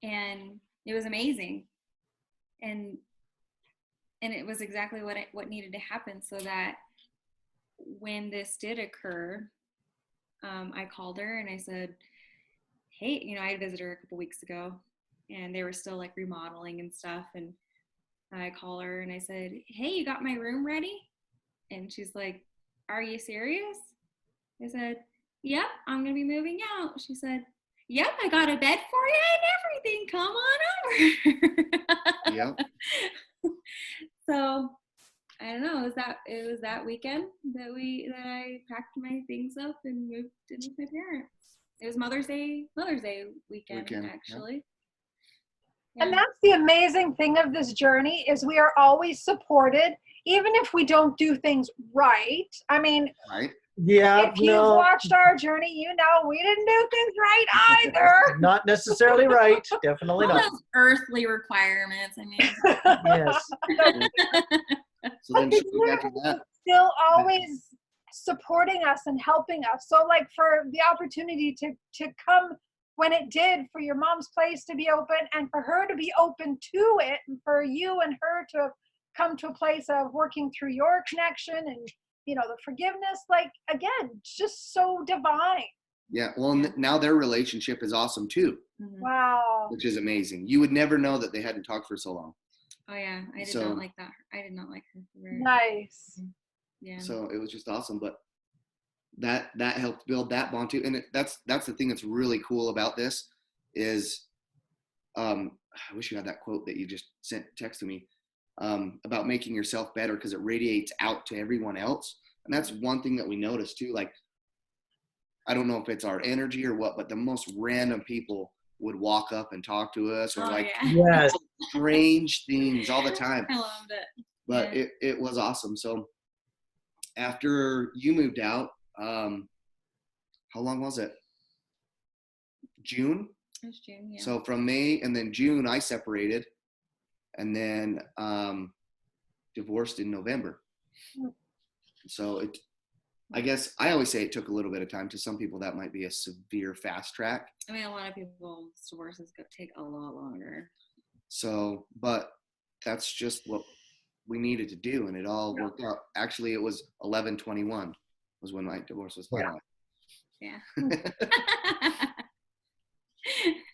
Speaker 3: And it was amazing. And it was exactly what needed to happen, so that when this did occur, I called her and I said, hey, I visited her a couple weeks ago, and they were still like remodeling and stuff. And I call her and I said, hey, you got my room ready? And she's like, are you serious? I said, yep, I'm going to be moving out. She said, yep, I got a bed for you and everything. Come on over.
Speaker 4: Yep.
Speaker 3: So I don't know. It was that weekend that I packed my things up and moved in with my parents. It was Mother's Day weekend actually.
Speaker 2: And that's the amazing thing of this journey, is we are always supported, even if we don't do things right. I mean,
Speaker 4: Right.
Speaker 1: Yeah.
Speaker 2: if you've watched our journey, we didn't do things right either.
Speaker 1: Not necessarily right. Definitely
Speaker 3: all
Speaker 1: not.
Speaker 3: those earthly requirements. I mean,
Speaker 1: Yes.
Speaker 4: So then
Speaker 2: But
Speaker 4: she moved back to that.
Speaker 2: still always supporting us and helping us. So like for the opportunity to come when it did, for your mom's place to be open and for her to be open to it, and for you and her to come to a place of working through your connection and the forgiveness, like again, it's just so divine.
Speaker 4: Yeah. Well, now their relationship is awesome too,
Speaker 2: Wow.
Speaker 4: which is amazing. You would never know that they hadn't talked for so long.
Speaker 3: oh yeah, I did not like that. I did not like her for very
Speaker 2: Nice.
Speaker 3: Yeah.
Speaker 4: So it was just awesome, but that helped build that bond too. And that's the thing that's really cool about this is, I wish you had that quote that you just text to me, about making yourself better, because it radiates out to everyone else. And that's one thing that we noticed too. Like, I don't know if it's our energy or what, but the most random people would walk up and talk to us, or
Speaker 1: Yes.
Speaker 4: strange things all the time.
Speaker 3: I loved it.
Speaker 4: But
Speaker 3: Yeah.
Speaker 4: it was awesome. So after you moved out, how long was it? June?
Speaker 3: It was June, yeah.
Speaker 4: So from May and then June, I separated, and then divorced in November. So I guess I always say it took a little bit of time. To some people, that might be a severe fast track.
Speaker 3: I mean, a lot of people's divorces take a lot longer.
Speaker 4: So, but that's just what we needed to do, and it all worked out. Actually, it was 11/21 was when my divorce was finalized.
Speaker 3: Yeah.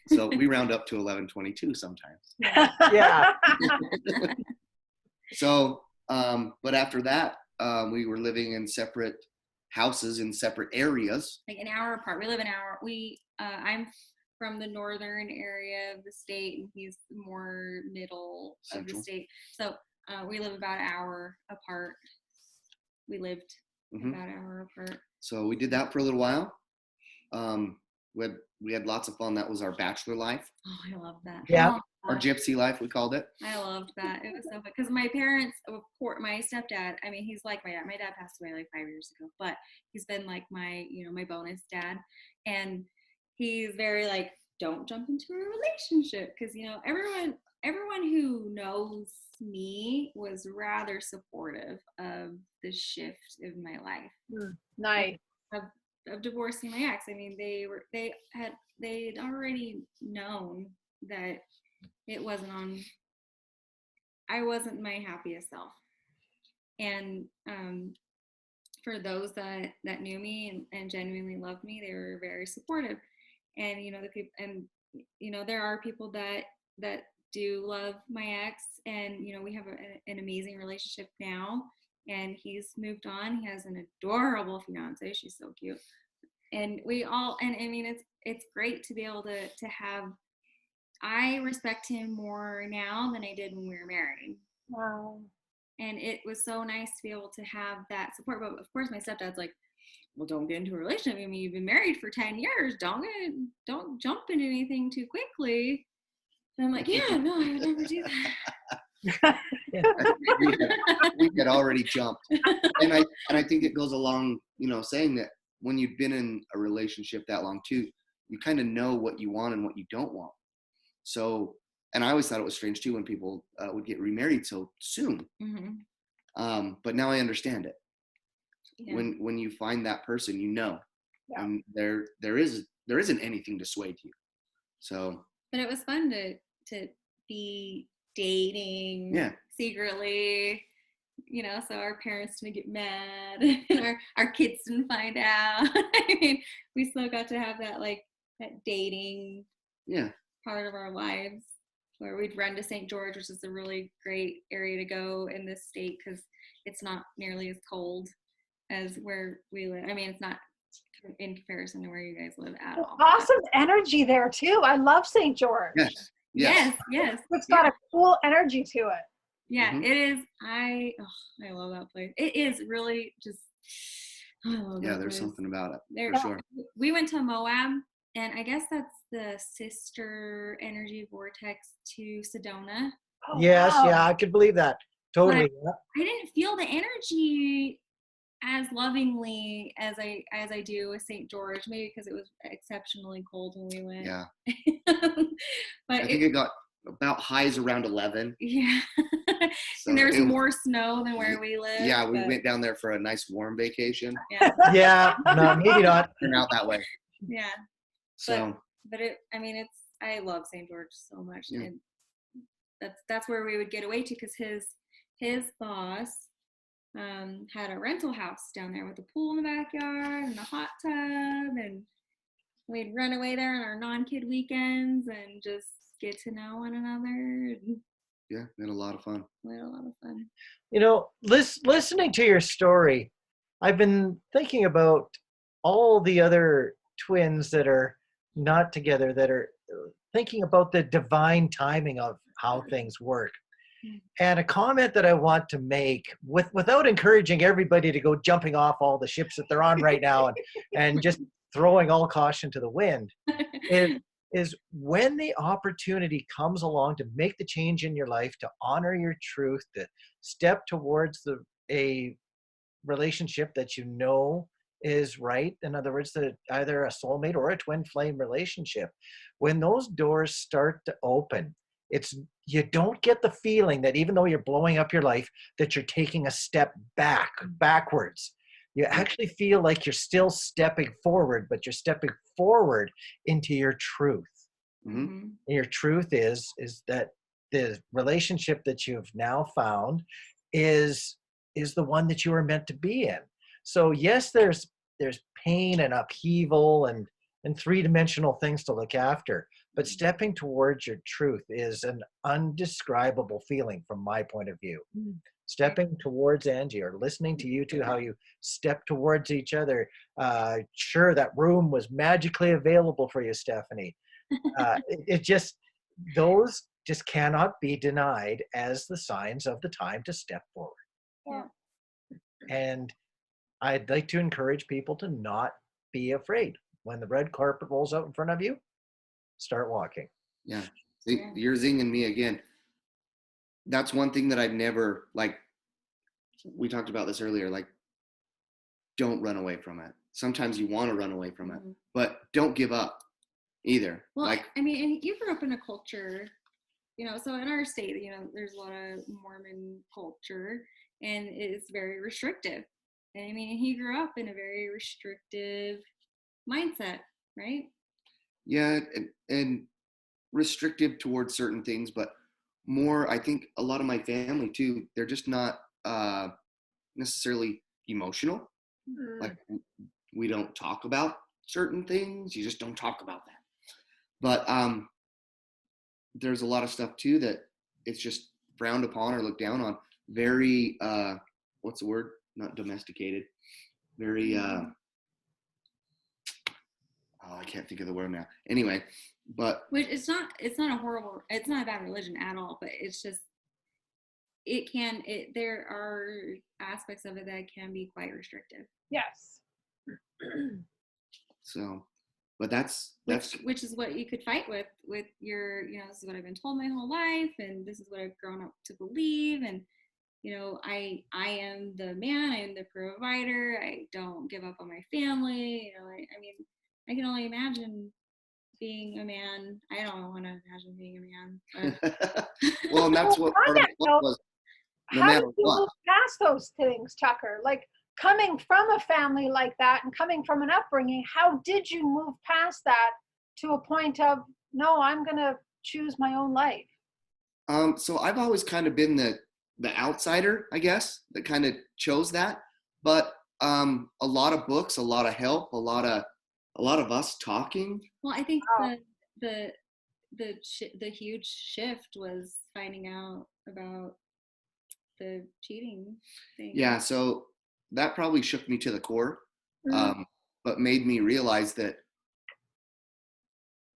Speaker 4: So we round up to 11/22 sometimes.
Speaker 1: Yeah.
Speaker 4: So, but after that, we were living in separate houses in separate areas.
Speaker 3: Like an hour apart. We live an hour. I'm from the northern area of the state, and he's more middle
Speaker 4: Central.
Speaker 3: of the state. So we live about an hour apart. We lived about an hour apart.
Speaker 4: So we did that for a little while. We had lots of fun. That was our bachelor life.
Speaker 3: Oh, I love that.
Speaker 1: Yeah.
Speaker 4: Our gypsy life, we called it.
Speaker 3: I loved that. It was so fun. Because my parents, of course, my stepdad, I mean, he's like my dad. My dad passed away like 5 years ago, but he's been like my bonus dad. And he's very like, don't jump into a relationship. Because, everyone who knows me was rather supportive of the shift of my life.
Speaker 2: Nice.
Speaker 3: Of divorcing my ex. I mean, they'd already known that I wasn't my happiest self. And for those that knew me and genuinely loved me, they were very supportive. And the people, and there are people that do love my ex, and we have an amazing relationship now. And he's moved on. He has an adorable fiance. She's so cute. And I mean, it's great to be able to have. I respect him more now than I did when we were married.
Speaker 2: Wow.
Speaker 3: And it was so nice to be able to have that support. But of course, my stepdad's like, well, don't get into a relationship. I mean, you've been married for 10 years. Don't jump into anything too quickly. And I'm like, yeah, no, I would never do that.
Speaker 4: we had already jumped. And I think it goes along, saying that when you've been in a relationship that long too, you kind of know what you want and what you don't want. So, and I always thought it was strange too when people would get remarried so soon.
Speaker 3: Mm-hmm.
Speaker 4: But now I understand it.
Speaker 3: Yeah.
Speaker 4: When you find that person,
Speaker 2: Yeah.
Speaker 4: and there isn't anything to sway you. So,
Speaker 3: but it was fun to be dating secretly, so our parents didn't get mad and our kids didn't find out. I mean, we still got to have that that dating part of our lives, where we'd run to St. George, which is a really great area to go in this state because it's not nearly as cold as where we live. I mean, it's not in comparison to where you guys live at all.
Speaker 2: Awesome energy there too. I love St. George.
Speaker 3: Yes.
Speaker 2: It's got a cool energy to it.
Speaker 3: Yeah, it is. I love that place. It is really just. I love that
Speaker 4: there's
Speaker 3: place.
Speaker 4: something about it for sure.
Speaker 3: We went to Moab, and I guess that's the sister energy vortex to Sedona.
Speaker 2: Oh,
Speaker 1: yes,
Speaker 2: wow.
Speaker 1: yeah, I could believe that. Totally.
Speaker 3: I didn't feel the energy as lovingly as I do with St. George, maybe because it was exceptionally cold when we went.
Speaker 4: Yeah.
Speaker 3: But
Speaker 4: I think it got about highs around 11.
Speaker 3: Yeah.
Speaker 4: So
Speaker 3: and there's more snow than where we live.
Speaker 4: Yeah, we went down there for a nice warm vacation.
Speaker 3: Yeah.
Speaker 1: Yeah, no, maybe not.
Speaker 4: Turned out that way.
Speaker 3: Yeah.
Speaker 4: So
Speaker 3: but I love St. George so much.
Speaker 4: Yeah.
Speaker 3: And that's where we would get away to, because his boss had a rental house down there with a pool in the backyard and a hot tub, and we'd run away there on our non-kid weekends and just get to know one another.
Speaker 4: Yeah, we had a lot of fun.
Speaker 1: Listening to your story, I've been thinking about all the other twins that are not together, that are thinking about the divine timing of how things work. And a comment that I want to make, without encouraging everybody to go jumping off all the ships that they're on right now and just throwing all caution to the wind, is when the opportunity comes along to make the change in your life, to honor your truth, to step towards a relationship that you know is right. In other words, either a soulmate or a twin flame relationship. When those doors start to open, you don't get the feeling that even though you're blowing up your life, that you're taking a step backwards. You actually feel like you're still stepping forward, but you're stepping forward into your truth.
Speaker 4: Mm-hmm.
Speaker 1: And your truth is that the relationship that you've now found is the one that you were meant to be in. So yes, there's pain and upheaval and three-dimensional things to look after, but stepping towards your truth is an undescribable feeling from my point of view. Stepping towards Angie, or listening to you two, how you step towards each other. Sure, that room was magically available for you, Stephany. Those just cannot be denied as the signs of the time to step forward.
Speaker 2: Yeah.
Speaker 1: And I'd like to encourage people to not be afraid. When the red carpet rolls out in front of you, start walking.
Speaker 4: Yeah. See, you're zinging me again. That's one thing that I've never, we talked about this earlier, don't run away from it. Sometimes you want to run away from it, but don't give up either.
Speaker 3: Well, and you grew up in a culture, so in our state, there's a lot of Mormon culture, and it's very restrictive. And he grew up in a very restrictive mindset, right?
Speaker 4: Yeah, and restrictive towards certain things, but more, I think a lot of my family too, they're just not necessarily emotional. Like, we don't talk about certain things. You just don't talk about that. But there's a lot of stuff too that it's just frowned upon or looked down on. Very, what's the word? Not domesticated. Very, I can't think of the word now. Anyway, but
Speaker 3: which it's not a bad religion at all, but it's just there are aspects of it that can be quite restrictive.
Speaker 2: Yes.
Speaker 4: So, But that's
Speaker 3: which is what you could fight with your, this is what I've been told my whole life, and this is what I've grown up to believe, and I am the man, I am the provider, I don't give up on my family. I mean, I can only imagine being a man. I don't want to imagine being a man. But.
Speaker 4: Well, and that's what part of the book was. No
Speaker 2: how
Speaker 4: matter
Speaker 2: did you
Speaker 4: what.
Speaker 2: move past those things, Tucker? Like coming from a family like that and coming from an upbringing, how did you move past that to a point of, no, I'm going to choose my own life?
Speaker 4: So I've always kind of been the outsider, I guess, that kind of chose that. But a lot of books, a lot of help, a lot of us talking.
Speaker 3: Well, I think the huge shift was finding out about the cheating thing.
Speaker 4: Yeah, so that probably shook me to the core, but made me realize that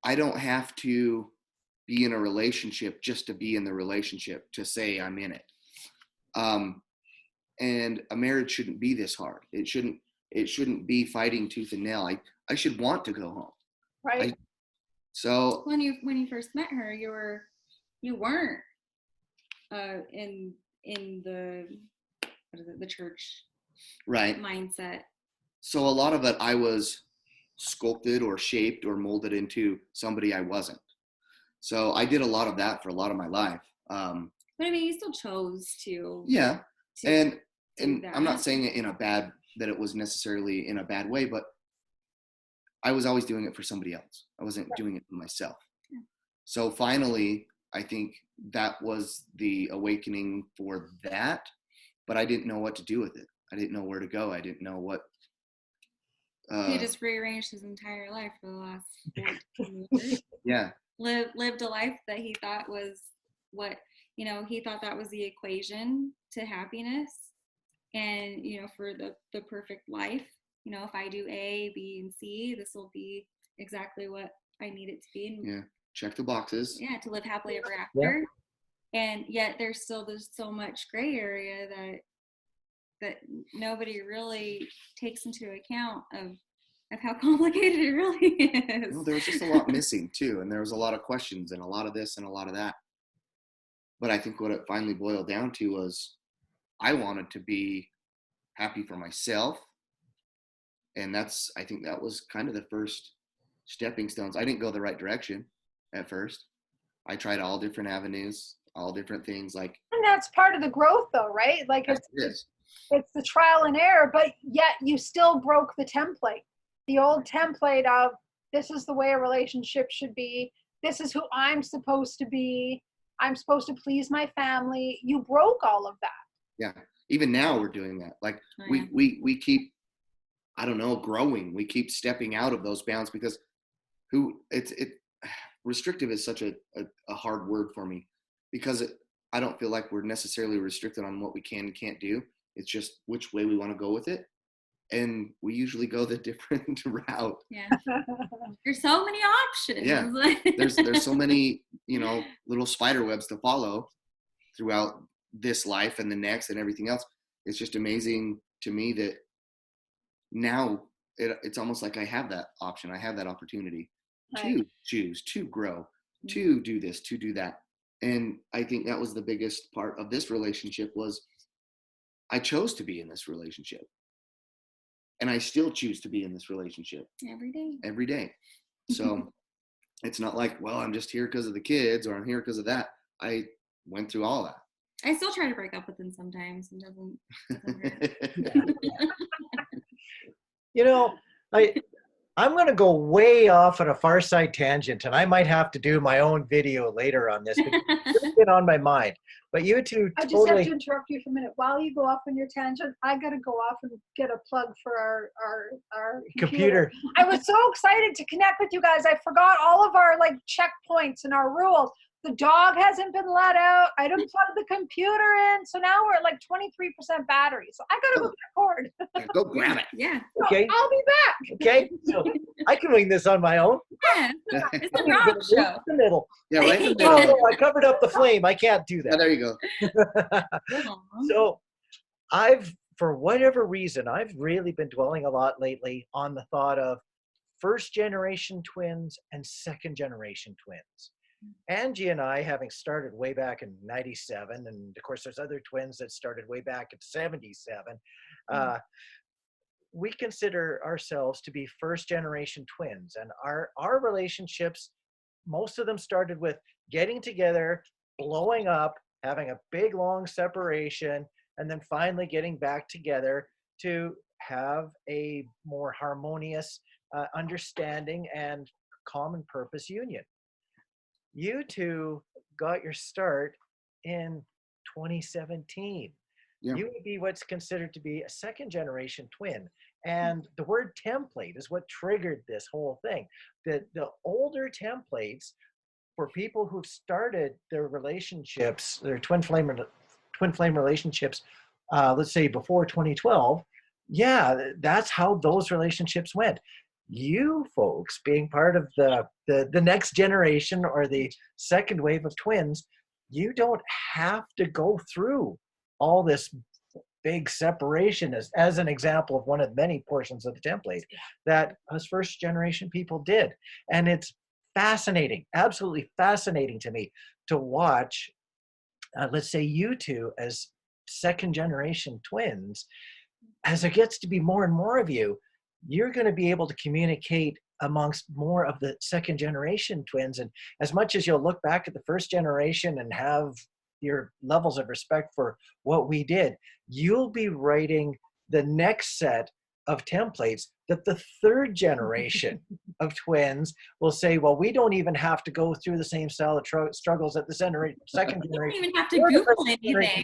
Speaker 4: I don't have to be in a relationship just to be in the relationship, to say I'm in it. And a marriage shouldn't be this hard. It shouldn't be fighting tooth and nail. I should want to go home.
Speaker 2: Right.
Speaker 4: So
Speaker 3: when you first met her, you weren't in the church mindset.
Speaker 4: So a lot of it, I was sculpted or shaped or molded into somebody I wasn't. So I did a lot of that for a lot of my life.
Speaker 3: But I mean, you still chose to.
Speaker 4: Yeah, and I'm not saying it that it was necessarily in a bad way, but I was always doing it for somebody else. I wasn't doing it for myself. Yeah. So finally, I think that was the awakening for that, but I didn't know what to do with it. I didn't know where to go. I didn't know what.
Speaker 3: He just rearranged his entire life for the last 14 years.
Speaker 4: Yeah.
Speaker 3: Lived a life that he thought was what, he thought that was the equation to happiness. And, for the perfect life, if I do A, B, and C, this will be exactly what I need it to be. And,
Speaker 4: yeah. Check the boxes.
Speaker 3: Yeah. To live happily ever after. Yeah. And yet there's so much gray area that nobody really takes into account of how complicated it really is.
Speaker 4: There was just a lot missing too. And there was a lot of questions and a lot of this and a lot of that. But I think what it finally boiled down to was I wanted to be happy for myself. And I think that was kind of the first stepping stones. I didn't go the right direction at first. I tried all different avenues, all different things. And
Speaker 2: that's part of the growth though, right? Like it's the trial and error, but yet you still broke the template. The old template of this is the way a relationship should be. This is who I'm supposed to be. I'm supposed to please my family. You broke all of that. Yeah.
Speaker 4: Even now we're doing that. We keep, I don't know, growing. We keep stepping out of those bounds because restrictive is such a hard word for me because I don't feel like we're necessarily restricted on what we can and can't do. It's just which way we want to go with it. And we usually go the different route.
Speaker 3: Yeah. There's so many options.
Speaker 4: Yeah. There's so many, little spider webs to follow throughout this life and the next and everything else. It's just amazing to me that now it's almost like I have that option. I have that opportunity to choose, to grow, to do this, to do that. And I think that was the biggest part of this relationship was I chose to be in this relationship. And I still choose to be in this relationship. Every day. So it's not like, well, I'm just here because of the kids or I'm here because of that. I went through all that.
Speaker 3: I still try to break up with them sometimes. It doesn't hurt.
Speaker 1: I'm going to go way off on a far side tangent, and I might have to do my own video later on this because it's been on my mind. But you two
Speaker 2: I just have to interrupt you for a minute. While you go off on your tangent, I got to go off and get a plug for our computer. I was so excited to connect with you guys. I forgot all of our checkpoints and our rules. The dog hasn't been let out. I didn't plug the computer in. So now we're at 23% battery. So I got to go record.
Speaker 4: Go grab it.
Speaker 3: Yeah.
Speaker 1: Okay.
Speaker 2: I'll be back.
Speaker 1: Okay. So I can wing this on my own.
Speaker 3: Yeah. It's a rock show.
Speaker 1: In the middle.
Speaker 4: Yeah, right in the middle.
Speaker 1: Oh, I covered up the flame. I can't do that.
Speaker 4: Yeah, there you
Speaker 1: go. So for whatever reason, I've really been dwelling a lot lately on the thought of first generation twins and second generation twins. Angie and I, having started way back in 97, and of course there's other twins that started way back in 77, we consider ourselves to be first generation twins. And our relationships, most of them started with getting together, blowing up, having a big long separation, and then finally getting back together to have a more harmonious understanding and common purpose union. You two got your start in 2017.
Speaker 4: Yeah.
Speaker 1: You would be what's considered to be a second generation twin. And the word template is what triggered this whole thing. The older templates for people who've started their relationships, their twin flame relationships, let's say before 2012, yeah, that's how those relationships went. You folks being part of the next generation or the second wave of twins, you don't have to go through all this big separation as an example of one of many portions of the template that us first generation people did. And it's fascinating, absolutely fascinating to me to watch, let's say you two as second generation twins, as there gets to be more and more of you, you're going to be able to communicate amongst more of the second generation twins. And as much as you'll look back at the first generation and have your levels of respect for what we did, you'll be writing the next set of templates that the third generation of twins will say, well, we don't even have to go through the same style of struggles that the second generation.
Speaker 3: You don't even have to Google anything.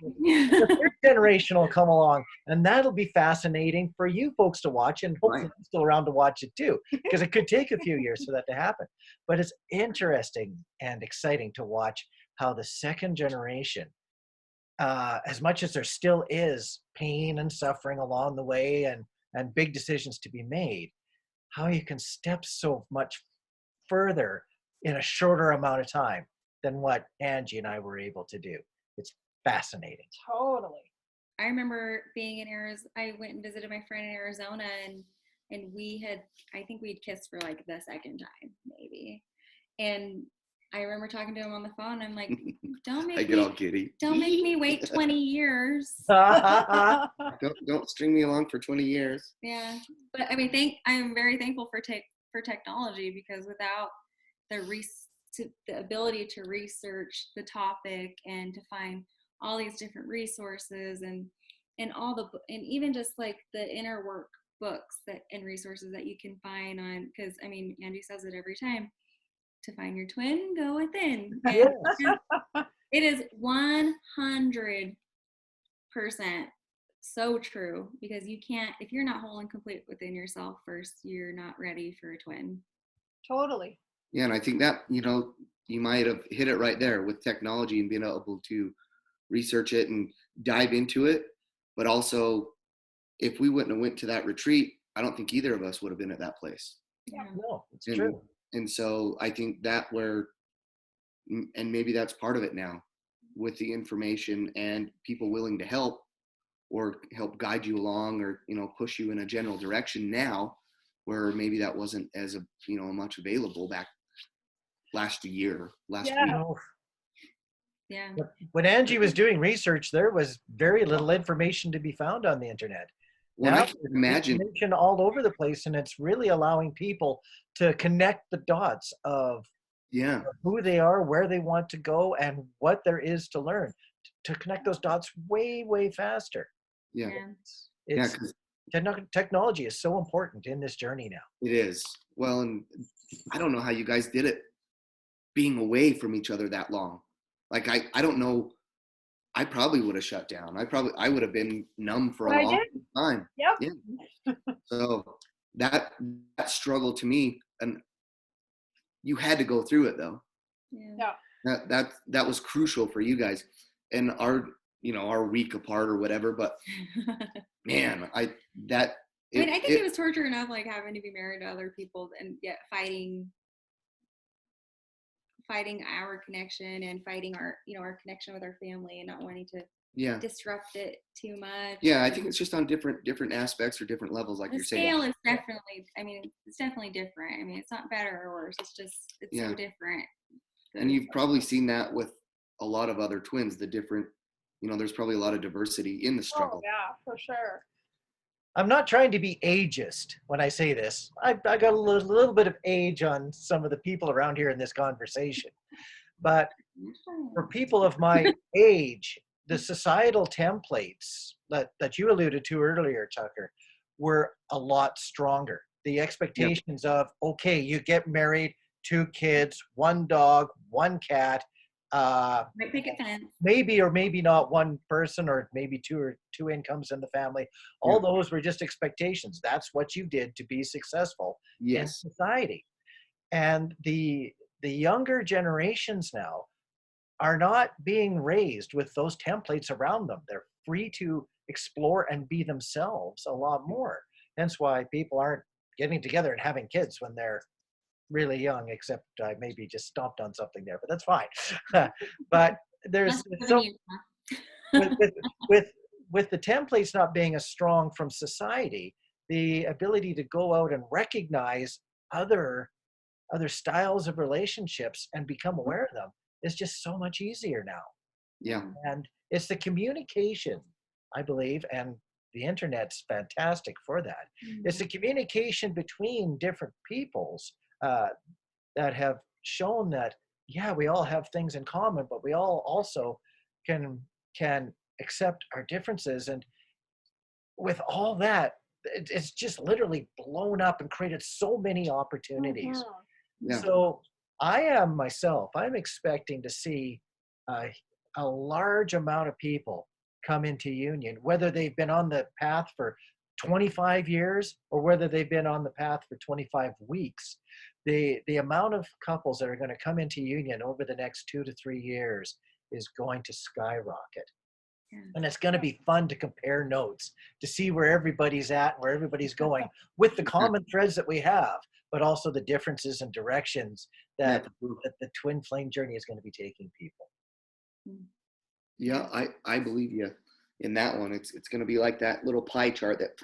Speaker 1: The third generation will come along, and that'll be fascinating for you folks to watch, and hopefully I'm still around to watch it too, because it could take a few years for that to happen. But it's interesting and exciting to watch how the second generation, as much as there still is pain and suffering along the way and big decisions to be made, how you can step so much further in a shorter amount of time than what Angie and I were able to do. It's fascinating.
Speaker 2: Totally.
Speaker 3: I remember being in Arizona. I went and visited my friend in Arizona, and I think we'd kissed for like the second time, maybe. And I remember talking to him on the phone. I'm like, don't make me wait 20 years.
Speaker 4: Don't string me along for 20 years.
Speaker 3: Yeah, but I mean, I'm very thankful for technology, because without the ability to research the topic and to find all these different resources and even just like the inner work books and resources that you can find on, because I mean, Andy says it every time, to find your twin, go within. And it is 100% so true, because you can't, if you're not whole and complete within yourself first, you're not ready for a twin.
Speaker 2: Totally.
Speaker 4: Yeah, and I think that, you might have hit it right there with technology and being able to research it and dive into it. But also, if we wouldn't have went to that retreat, I don't think either of us would have been at that place.
Speaker 2: Yeah.
Speaker 1: No, it's true.
Speaker 4: And so I think and maybe that's part of it now, with the information and people willing to help or help guide you along, or, push you in a general direction now, where maybe that wasn't as much available back last week.
Speaker 3: Yeah.
Speaker 1: When Angie was doing research, there was very little information to be found on the internet.
Speaker 4: Well,
Speaker 1: now,
Speaker 4: I can imagine
Speaker 1: information all over the place, and it's really allowing people to connect the dots of who they are, where they want to go, and what there is to learn, to connect those dots way, way faster.
Speaker 4: Yeah.
Speaker 1: Technology is so important in this journey now.
Speaker 4: It is. Well, and I don't know how you guys did it, being away from each other that long. Like, I don't know. I probably would have shut down. I would have been numb for a long time.
Speaker 2: Yep.
Speaker 4: Yeah. So that struggle to me, and you had to go through it though.
Speaker 2: Yeah.
Speaker 4: That was crucial for you guys, and our week apart or whatever. But man, I think it
Speaker 3: was torture enough, like having to be married to other people and yet fighting our connection and fighting our connection with our family, and not wanting to
Speaker 4: Yeah.
Speaker 3: disrupt it too much.
Speaker 4: Yeah, I think it's just on different aspects or different levels, like
Speaker 3: The
Speaker 4: you're saying.
Speaker 3: scale is definitely, I mean, it's definitely different. I mean, it's not better or worse. It's just, it's
Speaker 4: Yeah.
Speaker 3: so different.
Speaker 4: And you've probably seen that with a lot of other twins, the different, there's probably a lot of diversity in the
Speaker 2: Oh
Speaker 4: struggle.
Speaker 2: yeah, for sure.
Speaker 1: I'm not trying to be ageist when I say this. I got a little bit of age on some of the people around here in this conversation. But for people of my age, the societal templates that you alluded to earlier, Tucker, were a lot stronger. The expectations of, okay, you get married, 2 kids, 1 dog, 1 cat,
Speaker 3: Might pick a fence.
Speaker 1: maybe or maybe not 1 person, or maybe 2 incomes in the family. All those were just expectations. That's what you did to be successful in society. And the younger generations now are not being raised with those templates around them. They're free to explore and be themselves a lot more. Hence why people aren't getting together and having kids when they're really young, except I maybe just stomped on something there, but that's fine. But there's so with the templates not being as strong from society, the ability to go out and recognize other styles of relationships and become aware of them is just so much easier now.
Speaker 4: Yeah.
Speaker 1: And it's the communication, I believe, and the internet's fantastic for that. Mm-hmm. It's the communication between different peoples that have shown that, yeah, we all have things in common, but we all also can accept our differences. And with all that, it's just literally blown up and created so many opportunities. Mm-hmm. Yeah. So I'm expecting to see a large amount of people come into union, whether they've been on the path for 25 years or whether they've been on the path for 25 weeks. The amount of couples that are going to come into union over the next 2 to 3 years is going to skyrocket. Yeah. And it's going to be fun to compare notes, to see where everybody's at, where everybody's going with the common threads that we have, but also the differences and directions that the twin flame journey is going to be taking people.
Speaker 4: Yeah, I believe you in that one. It's going to be like that little pie chart that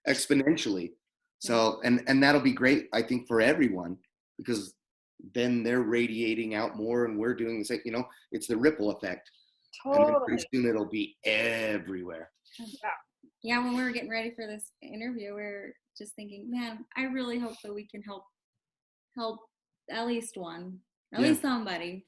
Speaker 4: exponentially. So, and that'll be great, I think, for everyone, because then they're radiating out more and we're doing the same, it's the ripple effect. Totally. And then pretty soon it'll be everywhere.
Speaker 3: Yeah, when we were getting ready for this interview, we were just thinking, man, I really hope that we can help at least one, at least somebody,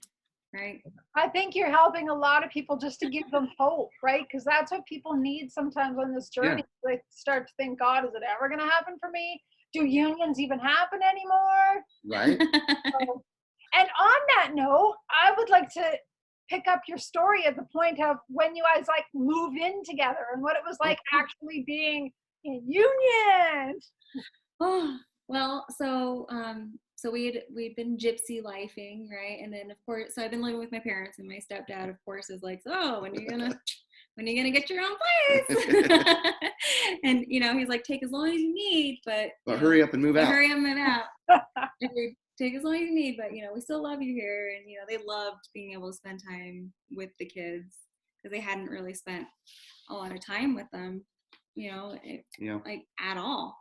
Speaker 3: right?
Speaker 2: I think you're helping a lot of people just to give them hope, right? Because that's what people need sometimes on this journey. Yeah. They start to think, God, is it ever going to happen for me? Do unions even happen anymore?
Speaker 4: Right.
Speaker 2: And on that note, I would like to pick up your story at the point of when you guys like moved in together and what it was like actually being in union.
Speaker 3: Oh, well, so we'd been gypsy lifing, right? And then of course, so I've been living with my parents, and my stepdad, of course, is like, so when are you gonna get your own place? And he's like, take as long as you need, but
Speaker 4: hurry up and move out.
Speaker 3: Hurry up and move out. Take as long as you need, but we still love you here. And they loved being able to spend time with the kids because they hadn't really spent a lot of time with them, like at all.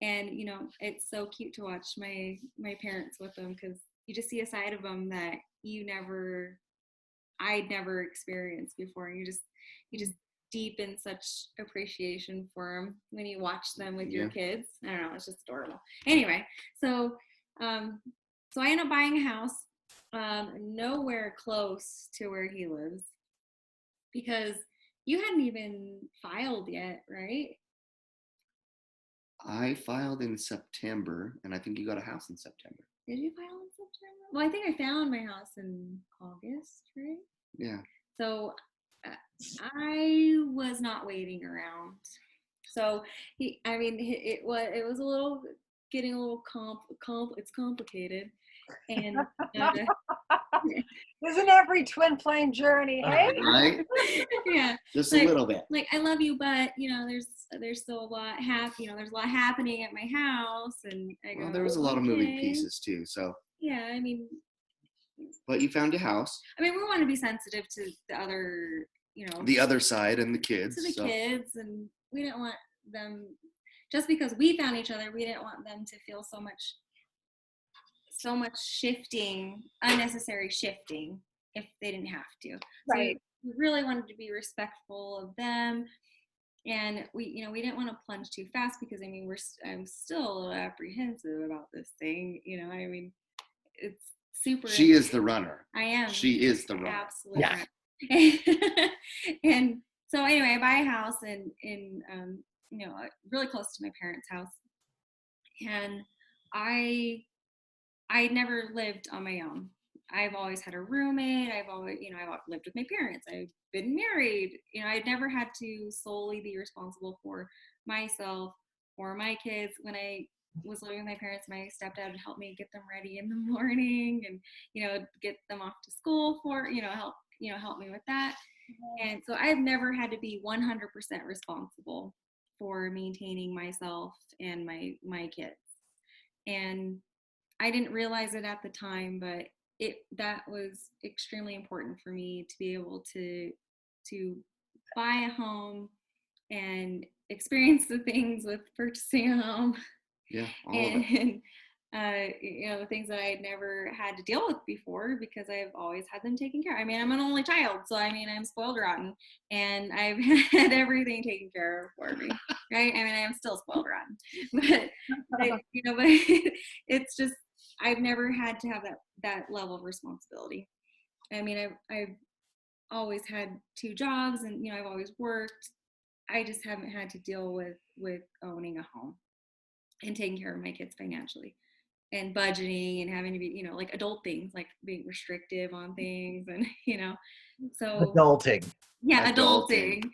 Speaker 3: And it's so cute to watch my parents with them, because you just see a side of them that I'd never experienced before. And you just deepen such appreciation for them when you watch them with your kids. I don't know, it's just adorable. Anyway, so I ended up buying a house nowhere close to where he lives, because you hadn't even filed yet, right?
Speaker 4: I filed in September, and I think you got a house in September.
Speaker 3: Did you file in September? Well, I think I found my house in August, right?
Speaker 4: Yeah.
Speaker 3: So I was not waiting around. So it was a little getting a little it's complicated, and
Speaker 2: isn't every twin flame journey, hey?
Speaker 4: Right?
Speaker 3: Yeah,
Speaker 4: just a little bit.
Speaker 3: Like, I love you, but there's still a lot there's a lot happening at my house, and I go,
Speaker 4: there was a lot of moving pieces too. So
Speaker 3: yeah,
Speaker 4: But you found a house.
Speaker 3: I mean, we want to be sensitive to the other,
Speaker 4: The other side and the kids.
Speaker 3: To the kids, and we didn't want them, just because we found each other, we didn't want them to feel so much shifting, unnecessary shifting, if they didn't have to.
Speaker 2: Right.
Speaker 3: So we really wanted to be respectful of them, and we didn't want to plunge too fast, because I mean, I'm still a little apprehensive about this thing. I mean, it's super.
Speaker 4: She is the runner.
Speaker 3: I am.
Speaker 4: She is the runner.
Speaker 3: Absolutely.
Speaker 1: Yeah.
Speaker 3: And so anyway, I buy a house in really close to my parents' house, and I never lived on my own. I've always had a roommate. I've lived with my parents. I've been married. I'd never had to solely be responsible for myself or my kids. When I was living with my parents, my stepdad would help me get them ready in the morning, and get them off to school for help me with that. And so I've never had to be 100% responsible for maintaining myself and my kids. And I didn't realize it at the time, but that was extremely important for me to be able to buy a home and experience the things with purchasing a home.
Speaker 4: Yeah, all of it.
Speaker 3: The things that I had never had to deal with before, because I've always had them taken care of. I mean, I'm an only child, so I mean, I'm spoiled rotten, and I've had everything taken care of for me, right? I mean, I'm still spoiled rotten, but it's just, I've never had to have that level of responsibility. I mean, I've always had 2 jobs, and I've always worked. I just haven't had to deal with owning a home and taking care of my kids financially, and budgeting, and having to be, like adult things, like being restrictive on things, and so
Speaker 1: Adulting.
Speaker 3: Yeah, adulting.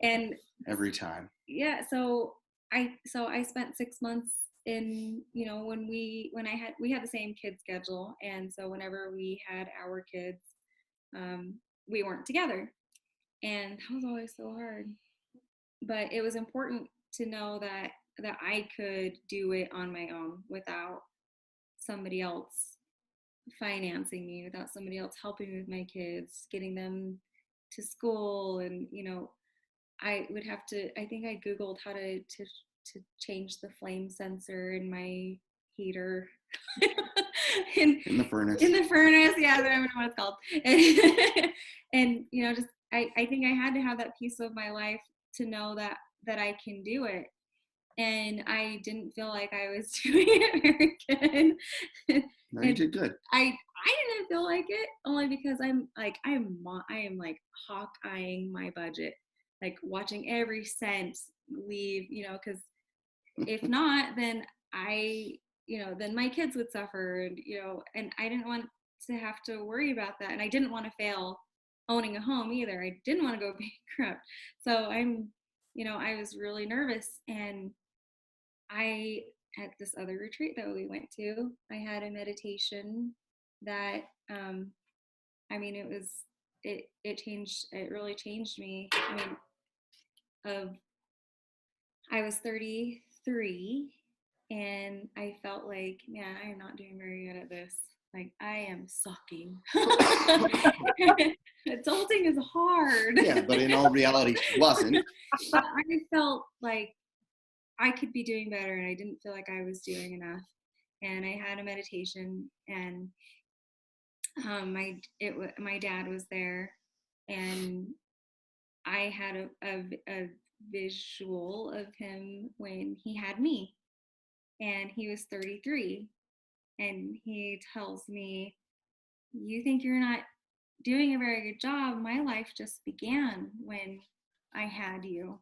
Speaker 3: And
Speaker 4: every time.
Speaker 3: Yeah, so I spent 6 months in, when we had the same kid schedule, and so whenever we had our kids, we weren't together, and that was always so hard. But it was important to know that I could do it on my own, without somebody else financing me, without somebody else helping me with my kids, getting them to school. And I would have to, I think I Googled how to change the flame sensor in my heater. in
Speaker 4: the furnace.
Speaker 3: Yeah, I don't know what it's called. And just I think I had to have that piece of my life to know that I can do it. And I didn't feel like I was doing it very good.
Speaker 4: No, you did good.
Speaker 3: I didn't feel like it, only because I am like hawk-eyeing my budget, like watching every cent leave, because if not, then then my kids would suffer, and I didn't want to have to worry about that. And I didn't want to fail owning a home either. I didn't want to go bankrupt. So I was really nervous. And at this other retreat that we went to, I had a meditation that, it really changed me. I was 33, and I felt like, man, I am not doing very good at this. Like, I am sucking. Adulting is hard.
Speaker 4: Yeah, but in all reality, she wasn't.
Speaker 3: But I felt like I could be doing better, and I didn't feel like I was doing enough. And I had a meditation, and my dad was there, and I had a visual of him when he had me, and he was 33, and he tells me, "You think you're not doing a very good job? My life just began when I had you."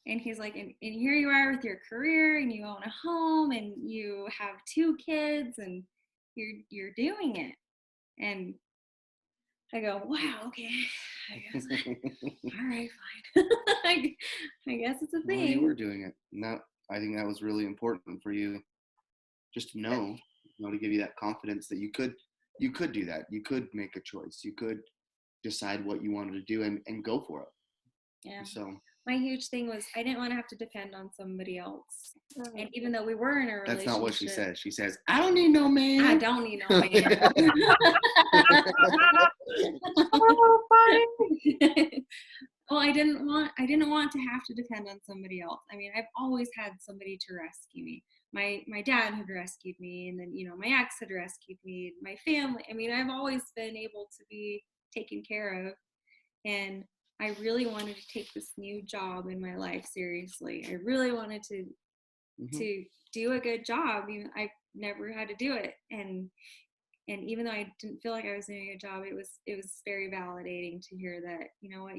Speaker 3: And he's like, and here you are with your career, and you own a home, and you have 2 kids, and you're doing it. And I go, wow, okay, I guess. All right, fine. I guess it's a thing.
Speaker 4: Well, you were doing it. And I think that was really important for you, just to know, to give you that confidence that you could do that. You could make a choice. You could decide what you wanted to do and go for it.
Speaker 3: Yeah.
Speaker 4: So
Speaker 3: my huge thing was I didn't want to have to depend on somebody else. And even though we were in a relationship.
Speaker 4: That's not what she says. She says, I don't need no man.
Speaker 3: I don't need no man.
Speaker 2: Oh, funny.
Speaker 3: Well, I didn't want to have to depend on somebody else. I mean, I've always had somebody to rescue me. My dad had rescued me, and then, you know, my ex had rescued me, my family. I mean, I've always been able to be taken care of. And I really wanted to take this new job in my life seriously. I really wanted to do a good job. Even I've never had to do it. And even though I didn't feel like I was doing a good job, it was very validating to hear that, you know what,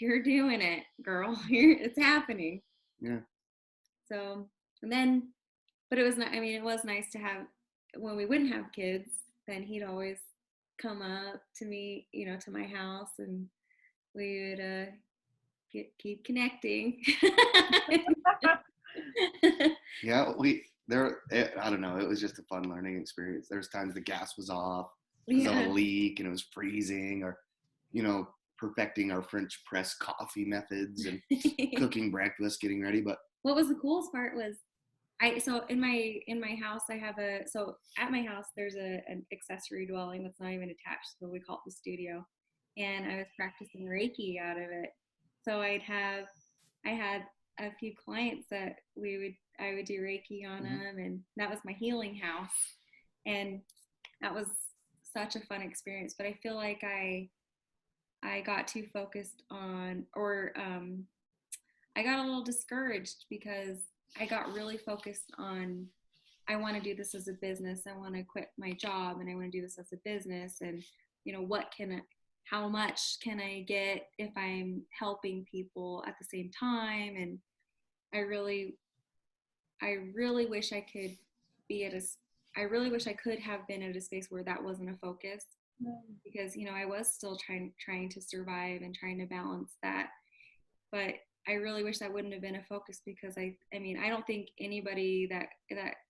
Speaker 3: you're doing it, girl. It's happening.
Speaker 4: Yeah.
Speaker 3: So, and then, but it was not, I mean, it was nice to have, when we wouldn't have kids, then he'd always come up to me, you know, to my house, and we would keep connecting.
Speaker 4: Yeah, I don't know, it was just a fun learning experience. There's times the gas was off because of a leak and it was freezing, or, you know, perfecting our French press coffee methods and cooking breakfast, getting ready. But
Speaker 3: what was the coolest part was so in my house so at my house there's an accessory dwelling that's not even attached, so we call it the studio, and I was practicing Reiki out of it. So I had a few clients that I would do Reiki on them, and that was my healing house, and that was such a fun experience. But I feel like I got too focused on, or I got a little discouraged because I got really focused on, I want to do this as a business. I want to quit my job and I want to do this as a business. And, you know, how much can I get if I'm helping people at the same time? And I really wish I could I really wish I could have been at a space where that wasn't a focus, because, you know, I was still trying to survive and trying to balance that. But I really wish that wouldn't have been a focus, because I mean, I don't think anybody that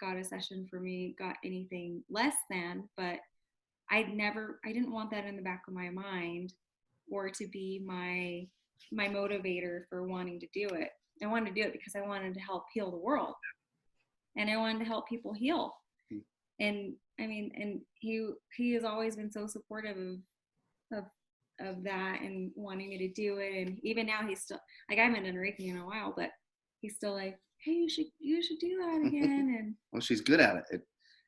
Speaker 3: got a session for me got anything less than, but I didn't want that in the back of my mind, or to be my motivator for wanting to do it. I wanted to do it because I wanted to help heal the world, and I wanted to help people heal. And I mean, and he has always been so supportive of that and wanting me to do it. And even now he's still like, I haven't done Reiki in a while, but he's still like, hey, you should do that again. And
Speaker 4: well, she's good at it.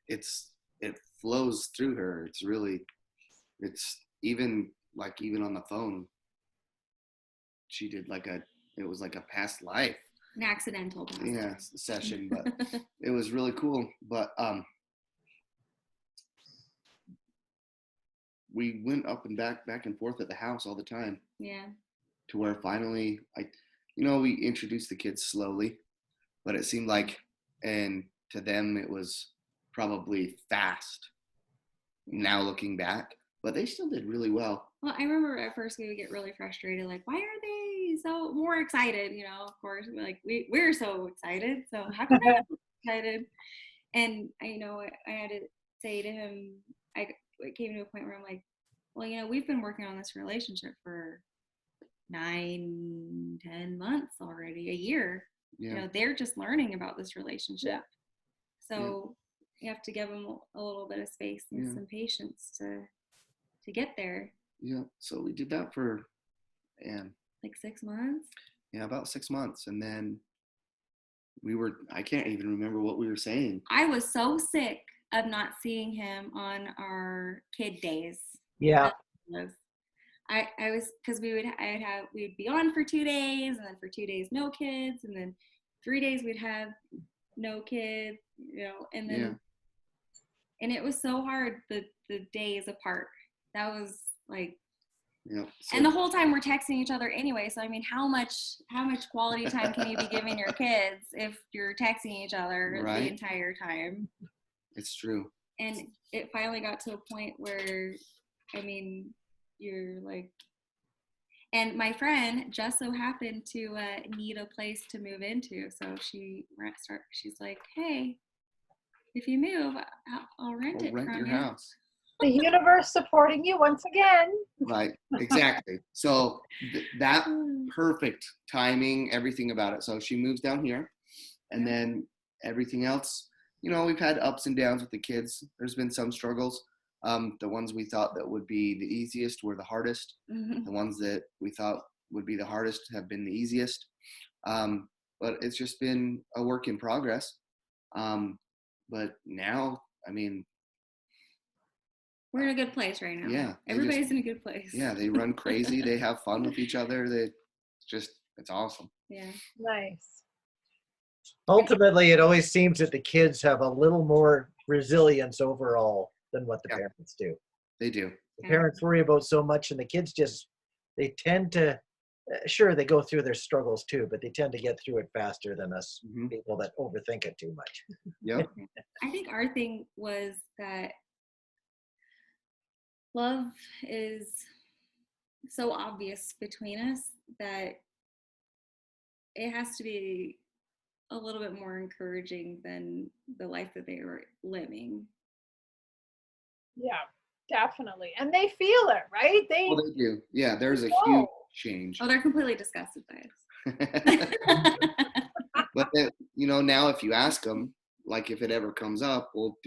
Speaker 4: It flows through her. It's even on the phone, she did it was like a past life,
Speaker 3: an accidental
Speaker 4: session, but it was really cool. But we went up and back and forth at the house all the time.
Speaker 3: Yeah.
Speaker 4: To where finally, we introduced the kids slowly, but it seemed like, and to them it was probably fast now looking back, but they still did really well.
Speaker 3: Well, I remember at first we would get really frustrated, like, why are they so more excited? You know, of course, we're so excited, so how come they're excited? And I had to say to him, it came to a point where I'm like, well, you know, we've been working on this relationship for 9-10 months already, a year.
Speaker 4: Yeah.
Speaker 3: You know, they're just learning about this relationship.
Speaker 2: Yeah.
Speaker 3: So you have to give them a little bit of space and some patience to get there.
Speaker 4: Yeah. So we did that for
Speaker 3: like 6 months.
Speaker 4: Yeah, about 6 months. And then I can't even remember what we were saying.
Speaker 3: I was so sick of not seeing him on our kid days.
Speaker 1: Yeah.
Speaker 3: I was, because we'd be on for 2 days, and then for 2 days no kids, and then 3 days we'd have no kids, you know, and then and it was so hard the days apart. That was like, and the whole time we're texting each other anyway. So I mean, how much quality time can you be giving your kids if you're texting each other the entire time?
Speaker 4: It's true.
Speaker 3: And it finally got to a point where, I mean, you're like, and my friend just so happened to need a place to move into. So she's like, hey, if you move, I'll rent it from
Speaker 4: your
Speaker 3: you.
Speaker 4: house.
Speaker 2: The universe supporting you once again.
Speaker 4: Right, exactly. So that perfect timing, everything about it. So she moves down here, and then everything else, we've had ups and downs with the kids. There's been some struggles. The ones we thought that would be the easiest were the hardest.
Speaker 3: Mhm.
Speaker 4: The ones that we thought would be the hardest have been the easiest. But it's just been a work in progress. But now, I mean,
Speaker 3: We're in a good place right now.
Speaker 4: yeah,
Speaker 3: Everybody's in a good place.
Speaker 4: yeah, they run crazy. They have fun with each other. It's awesome.
Speaker 3: Yeah.
Speaker 2: Nice.
Speaker 1: Ultimately, it always seems that the kids have a little more resilience overall than what the
Speaker 4: Yeah.
Speaker 1: parents do.
Speaker 4: They do.
Speaker 1: The parents worry about so much, and the kids they tend to, sure, they go through their struggles too, but they tend to get through it faster than us
Speaker 4: Mhm.
Speaker 1: people that overthink it too much.
Speaker 4: Yep.
Speaker 3: I think our thing was that love is so obvious between us that it has to be a little bit more encouraging than the life that they were living.
Speaker 2: Yeah, definitely. And they feel it, right?
Speaker 4: Well, they do. Yeah, there's a huge
Speaker 2: know.
Speaker 4: change.
Speaker 3: Oh, they're completely disgusted by
Speaker 4: But now if you ask them, like if it ever comes up, well,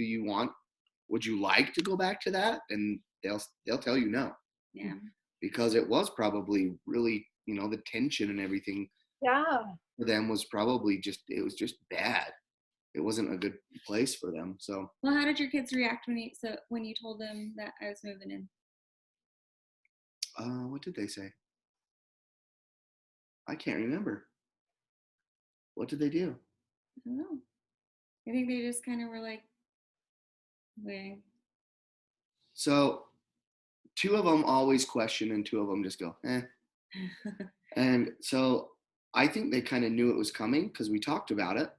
Speaker 4: would you like to go back to that? And they'll tell you no,
Speaker 3: Yeah.
Speaker 4: because it was probably really, the tension and everything
Speaker 2: Yeah.
Speaker 4: for them was probably it was just bad. It wasn't a good place for them. So,
Speaker 3: Well, how did your kids react when you told them that I was moving in?
Speaker 4: what did they say? I can't remember. What did they do?
Speaker 3: I don't know. I think they just kind of were like, "Wait."
Speaker 4: So, two of them always question, and two of them just go, eh. And so I think they kind of knew it was coming because we talked about it.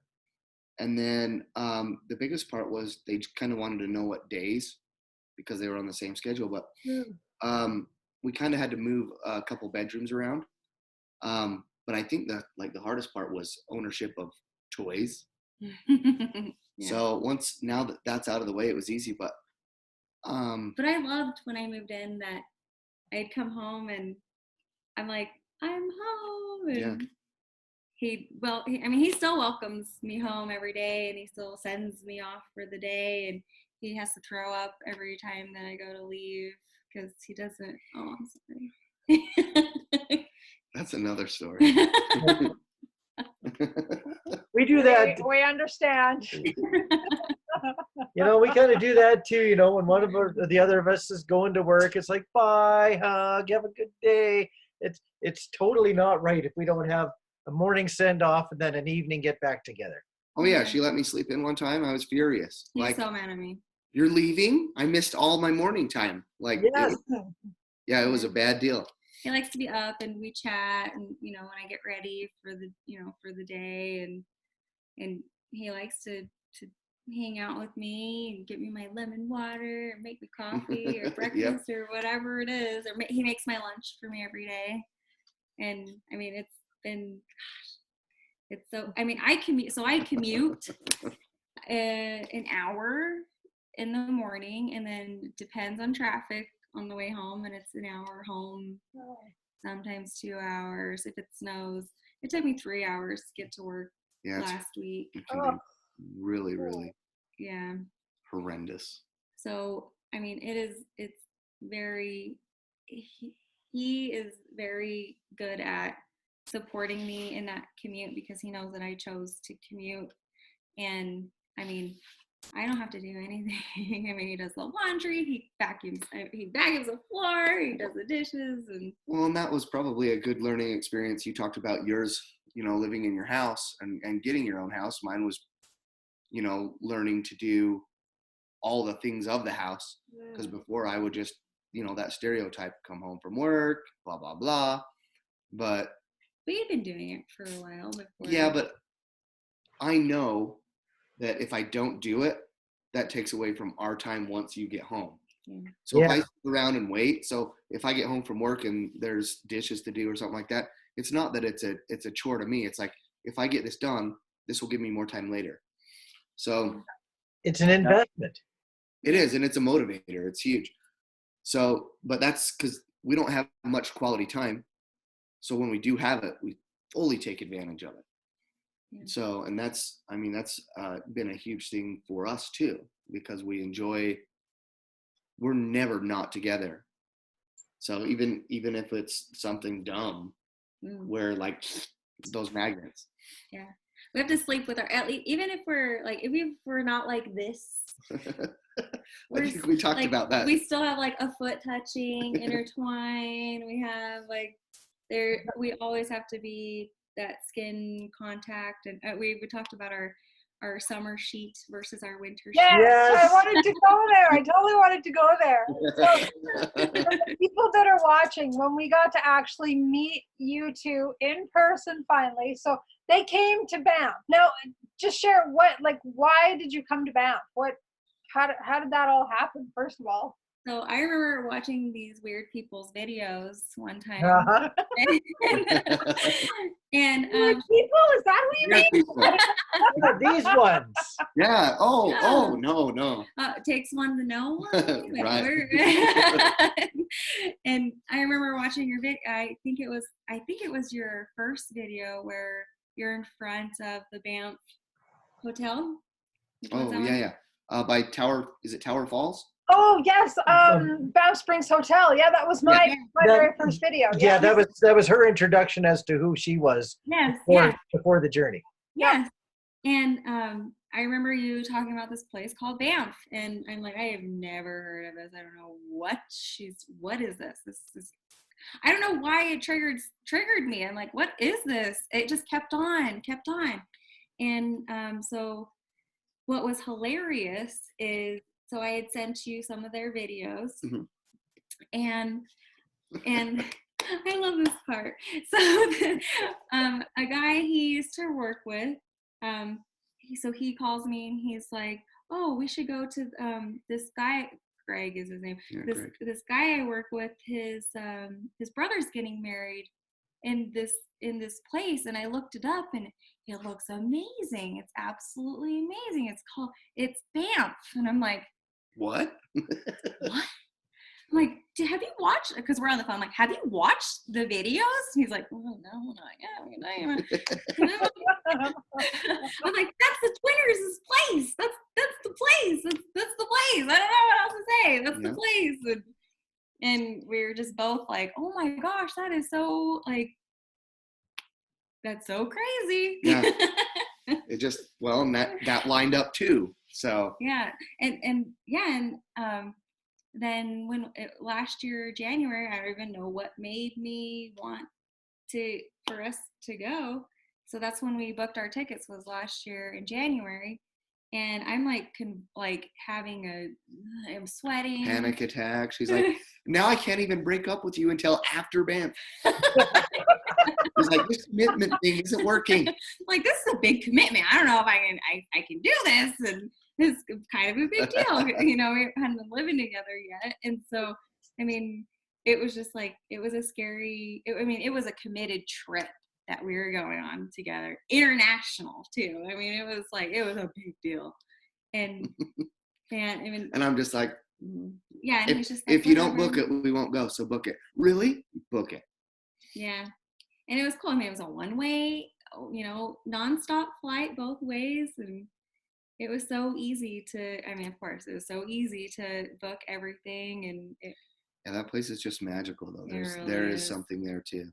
Speaker 4: And then the biggest part was they kind of wanted to know what days, because they were on the same schedule. But we kind of had to move a couple bedrooms around. But I think that the hardest part was ownership of toys.
Speaker 3: Yeah.
Speaker 4: So now that that's out of the way, it was easy. But
Speaker 3: But I loved when I moved in that I'd come home and I'm like, I'm home. And
Speaker 4: Yeah.
Speaker 3: he still welcomes me home every day, and he still sends me off for the day, and he has to throw up every time that I go to leave because he doesn't. Oh, I'm sorry.
Speaker 4: That's another story.
Speaker 1: We do that.
Speaker 2: We understand.
Speaker 1: We kind of do that too. When one of the other of us is going to work, it's like, bye, hug, have a good day. It's totally not right if we don't have a morning send off and then an evening get back together.
Speaker 4: Oh yeah, she let me sleep in one time. I was furious.
Speaker 3: He's so mad at me.
Speaker 4: You're leaving? I missed all my morning time.
Speaker 1: Yes.
Speaker 4: It was a bad deal.
Speaker 3: He likes to be up and we chat, and when I get ready for the day, and he likes to hang out with me and give me my lemon water and make me coffee or breakfast or whatever it is, or he makes my lunch for me every day. And I mean, it's been, it's so, I commute an hour in the morning, and then depends on traffic on the way home, and it's an hour home, sometimes 2 hours if it snows. It took me 3 hours to get to work last week.
Speaker 4: It can be really, really horrendous.
Speaker 3: So it's very, he is very good at supporting me in that commute because he knows that I chose to commute. And I don't have to do anything. He does the laundry, he vacuums the floor, he does the dishes.
Speaker 4: And that was probably a good learning experience. You talked about yours, living in your house and getting your own house. Mine was, learning to do all the things of the house. Because before I would just, that stereotype, come home from work, blah, blah, blah. But
Speaker 3: we had been doing it for a while before.
Speaker 4: Yeah, but I know that if I don't do it, that takes away from our time once you get home. Yeah. So if I sit around and wait, so if I get home from work and there's dishes to do or something like that, it's not that it's a chore to me. It's like, if I get this done, this will give me more time later. So
Speaker 1: it's an investment.
Speaker 4: It is, and it's a motivator. It's huge. So, but that's because we don't have much quality time. So when we do have it, we fully take advantage of it.
Speaker 3: Yeah.
Speaker 4: So, and that's been a huge thing for us too, because we're never not together. So even if it's something dumb, we're like those magnets.
Speaker 3: Yeah. We have to sleep with our, at least, even if we're not like this.
Speaker 4: I think we talked about that.
Speaker 3: We still have like a foot touching, intertwine. We have like we always have to be that skin contact. And we talked about our summer sheet versus our winter sheet.
Speaker 2: Yes, I wanted to go there. I totally wanted to go there. So for the people that are watching, when we got to actually meet you two in person finally, so they came to Banff. Now, just share why did you come to Banff? How did that all happen, first of all?
Speaker 3: So I remember watching these weird people's videos one time.
Speaker 1: Uh-huh.
Speaker 3: And
Speaker 2: Weird people? Is that what you mean?
Speaker 1: These ones.
Speaker 4: Yeah. Oh, no.
Speaker 3: Takes one to know one.
Speaker 4: Right.
Speaker 3: And I remember watching your video. I think it was your first video where you're in front of the Banff Hotel.
Speaker 4: Oh, yeah. By Tower, is it Tower Falls?
Speaker 2: Oh yes, Banff Springs Hotel. Yeah, that was my very first video.
Speaker 1: Yeah, that was her introduction as to who she was.
Speaker 3: Yes,
Speaker 1: before the journey.
Speaker 3: Yes. And I remember you talking about this place called Banff, and I'm like, I have never heard of this. I don't know what is this? This is, I don't know why it triggered me. I'm like, what is this? It just kept on. And so what was hilarious is, so I had sent you some of their videos, and I love this part. So a guy he used to work with, he calls me and he's like, oh, we should go to this guy, Greg is his name.
Speaker 4: Yeah,
Speaker 3: this guy I work with, his brother's getting married in this place, and I looked it up and it looks amazing. It's absolutely amazing. It's Banff. And I'm like,
Speaker 4: what?
Speaker 3: I'm like, have you watched, because we're on the phone, I'm like, have you watched the videos? And he's like, oh, no, not yet. I'm like, that's the Twinners' place. That's the place. That's the place. I don't know what else to say. That's the place. And we were just both like, oh my gosh, that is so, like, that's so crazy.
Speaker 4: Yeah. It just, and that lined up too. So
Speaker 3: yeah, and then last year January, I don't even know what made me want for us to go. So that's when we booked our tickets, was last year in January, and I'm like having I'm sweating,
Speaker 4: panic attack. She's like, now I can't even break up with you until after Banff. He's like, this commitment thing isn't working.
Speaker 3: Like, this is a big commitment. I don't know if I can do this, and it's kind of a big deal. We hadn't been living together yet, and so I mean, it was just like, it was a scary. It was a committed trip that we were going on together, international too. I mean, it was a big deal, and
Speaker 4: and I'm just like,
Speaker 3: yeah. And he's just like,
Speaker 4: if you don't book it, we won't go. So book it. Really? Book it.
Speaker 3: Yeah. And it was cool. I mean, it was a one-way, nonstop flight both ways. And it was so easy of course, it was so easy to book everything. And
Speaker 4: that place is just magical, though.
Speaker 3: Really
Speaker 4: there is something there, too.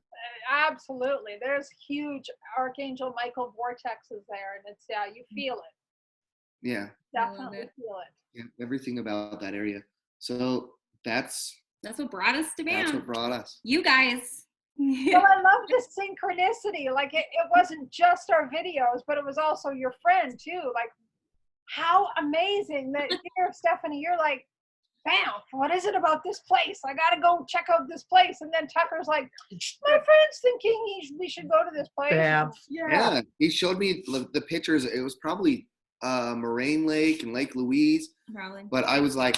Speaker 2: Absolutely. There's huge Archangel Michael vortexes there. And it's, you feel it.
Speaker 4: Yeah.
Speaker 2: Definitely feel it.
Speaker 4: Yeah, everything about that area. So that's
Speaker 3: what brought us to Banff.
Speaker 4: That's what brought us.
Speaker 3: You guys.
Speaker 2: Well, I love the synchronicity. Like, it wasn't just our videos, but it was also your friend too. Like, how amazing that here, Stephany, you're like, Banff, what is it about this place? I gotta go check out this place. And then Tucker's like, my friend's thinking we should go to this place.
Speaker 1: Banff.
Speaker 4: Yeah, he showed me the pictures. It was probably Moraine Lake and Lake Louise.
Speaker 3: Probably.
Speaker 4: But I was like,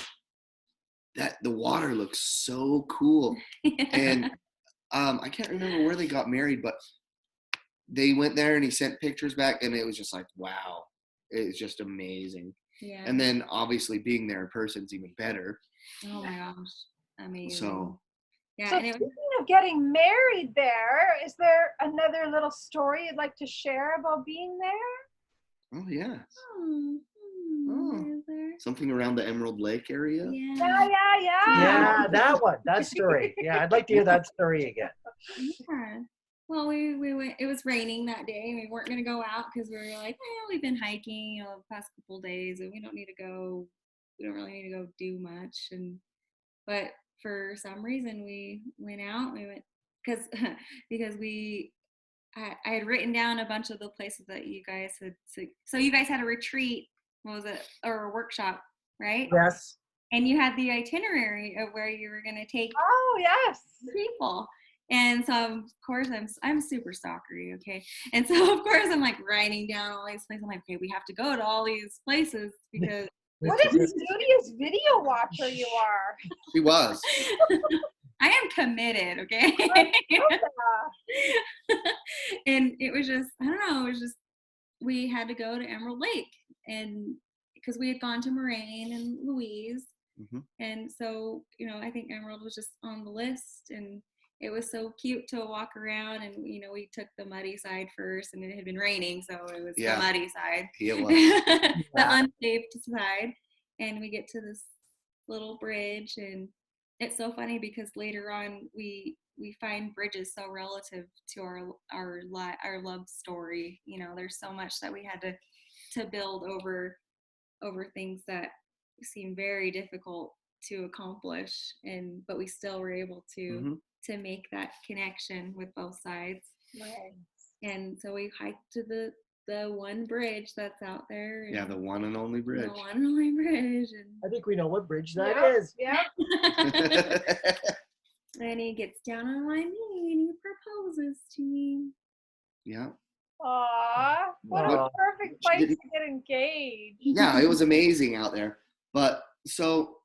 Speaker 4: that the water looks so cool. And I can't remember where they got married, but they went there and he sent pictures back, and it was just like, wow. is just amazing.
Speaker 3: Yeah.
Speaker 4: And then obviously being there in person is even better.
Speaker 3: Oh my gosh, amazing.
Speaker 4: So
Speaker 3: yeah,
Speaker 2: So
Speaker 3: and it was,
Speaker 2: speaking of getting married there, is there another little story you'd like to share about being there?
Speaker 4: oh yeah,
Speaker 3: oh, is there?
Speaker 4: something around the Emerald Lake area.
Speaker 3: Yeah.
Speaker 1: Yeah, that story. Yeah, I'd like to hear that story again.
Speaker 3: Yeah. Well, we went. It was raining that day, and we weren't gonna go out because we were like, well, we've been hiking, the past couple days, and we don't need to go. We don't really need to go do much. But for some reason, we went out. We went because I had written down a bunch of the places that you guys had. So you guys had a retreat. What was it? Or a workshop, right?
Speaker 1: Yes.
Speaker 3: And you had the itinerary of where you were gonna take
Speaker 2: Oh, yes.
Speaker 3: people. And so of course I'm super stalkery, okay? And so of course I'm like writing down all these places. I'm like, okay, we have to go to all these places because
Speaker 2: What a studious video watcher you are.
Speaker 4: She was.
Speaker 3: I am committed, okay? And it was just, I don't know, it was just, we had to go to Emerald Lake, and because we had gone to Moraine and Louise.
Speaker 4: Mm-hmm.
Speaker 3: And so, I think Emerald was just on the list, and it was so cute to walk around, and we took the muddy side first, and it had been raining, so it was the muddy side.
Speaker 4: It was.
Speaker 3: The unpaved side. And we get to this little bridge, and it's so funny because later on we find bridges so relative to our love story. There's so much that we had to build over things that seem very difficult to accomplish, but we still were able to make that connection with both sides.
Speaker 2: Right.
Speaker 3: And so we hiked to the one bridge that's out there.
Speaker 4: Yeah, the one and only bridge.
Speaker 3: The one and only bridge. And
Speaker 1: I think we know what bridge that is.
Speaker 2: Yeah.
Speaker 3: and he gets down on my knee and he proposes to me.
Speaker 4: Yeah.
Speaker 2: Aww, what a perfect place to get engaged.
Speaker 4: Yeah, it was amazing out there. But so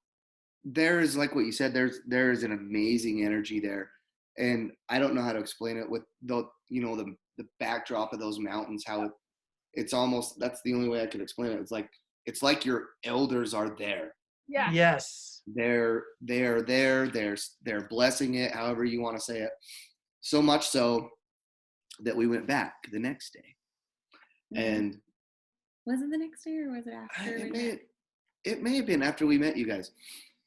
Speaker 4: there's, like what you said, there's an amazing energy there. And I don't know how to explain it with the backdrop of those mountains, how it's almost, that's the only way I could explain it. It's like your elders are there.
Speaker 2: Yeah.
Speaker 1: Yes.
Speaker 4: They're there. They're blessing it, however you want to say it. So much so that we went back the next day. And
Speaker 3: was it the next day or was it after?
Speaker 4: It may have been after we met you guys.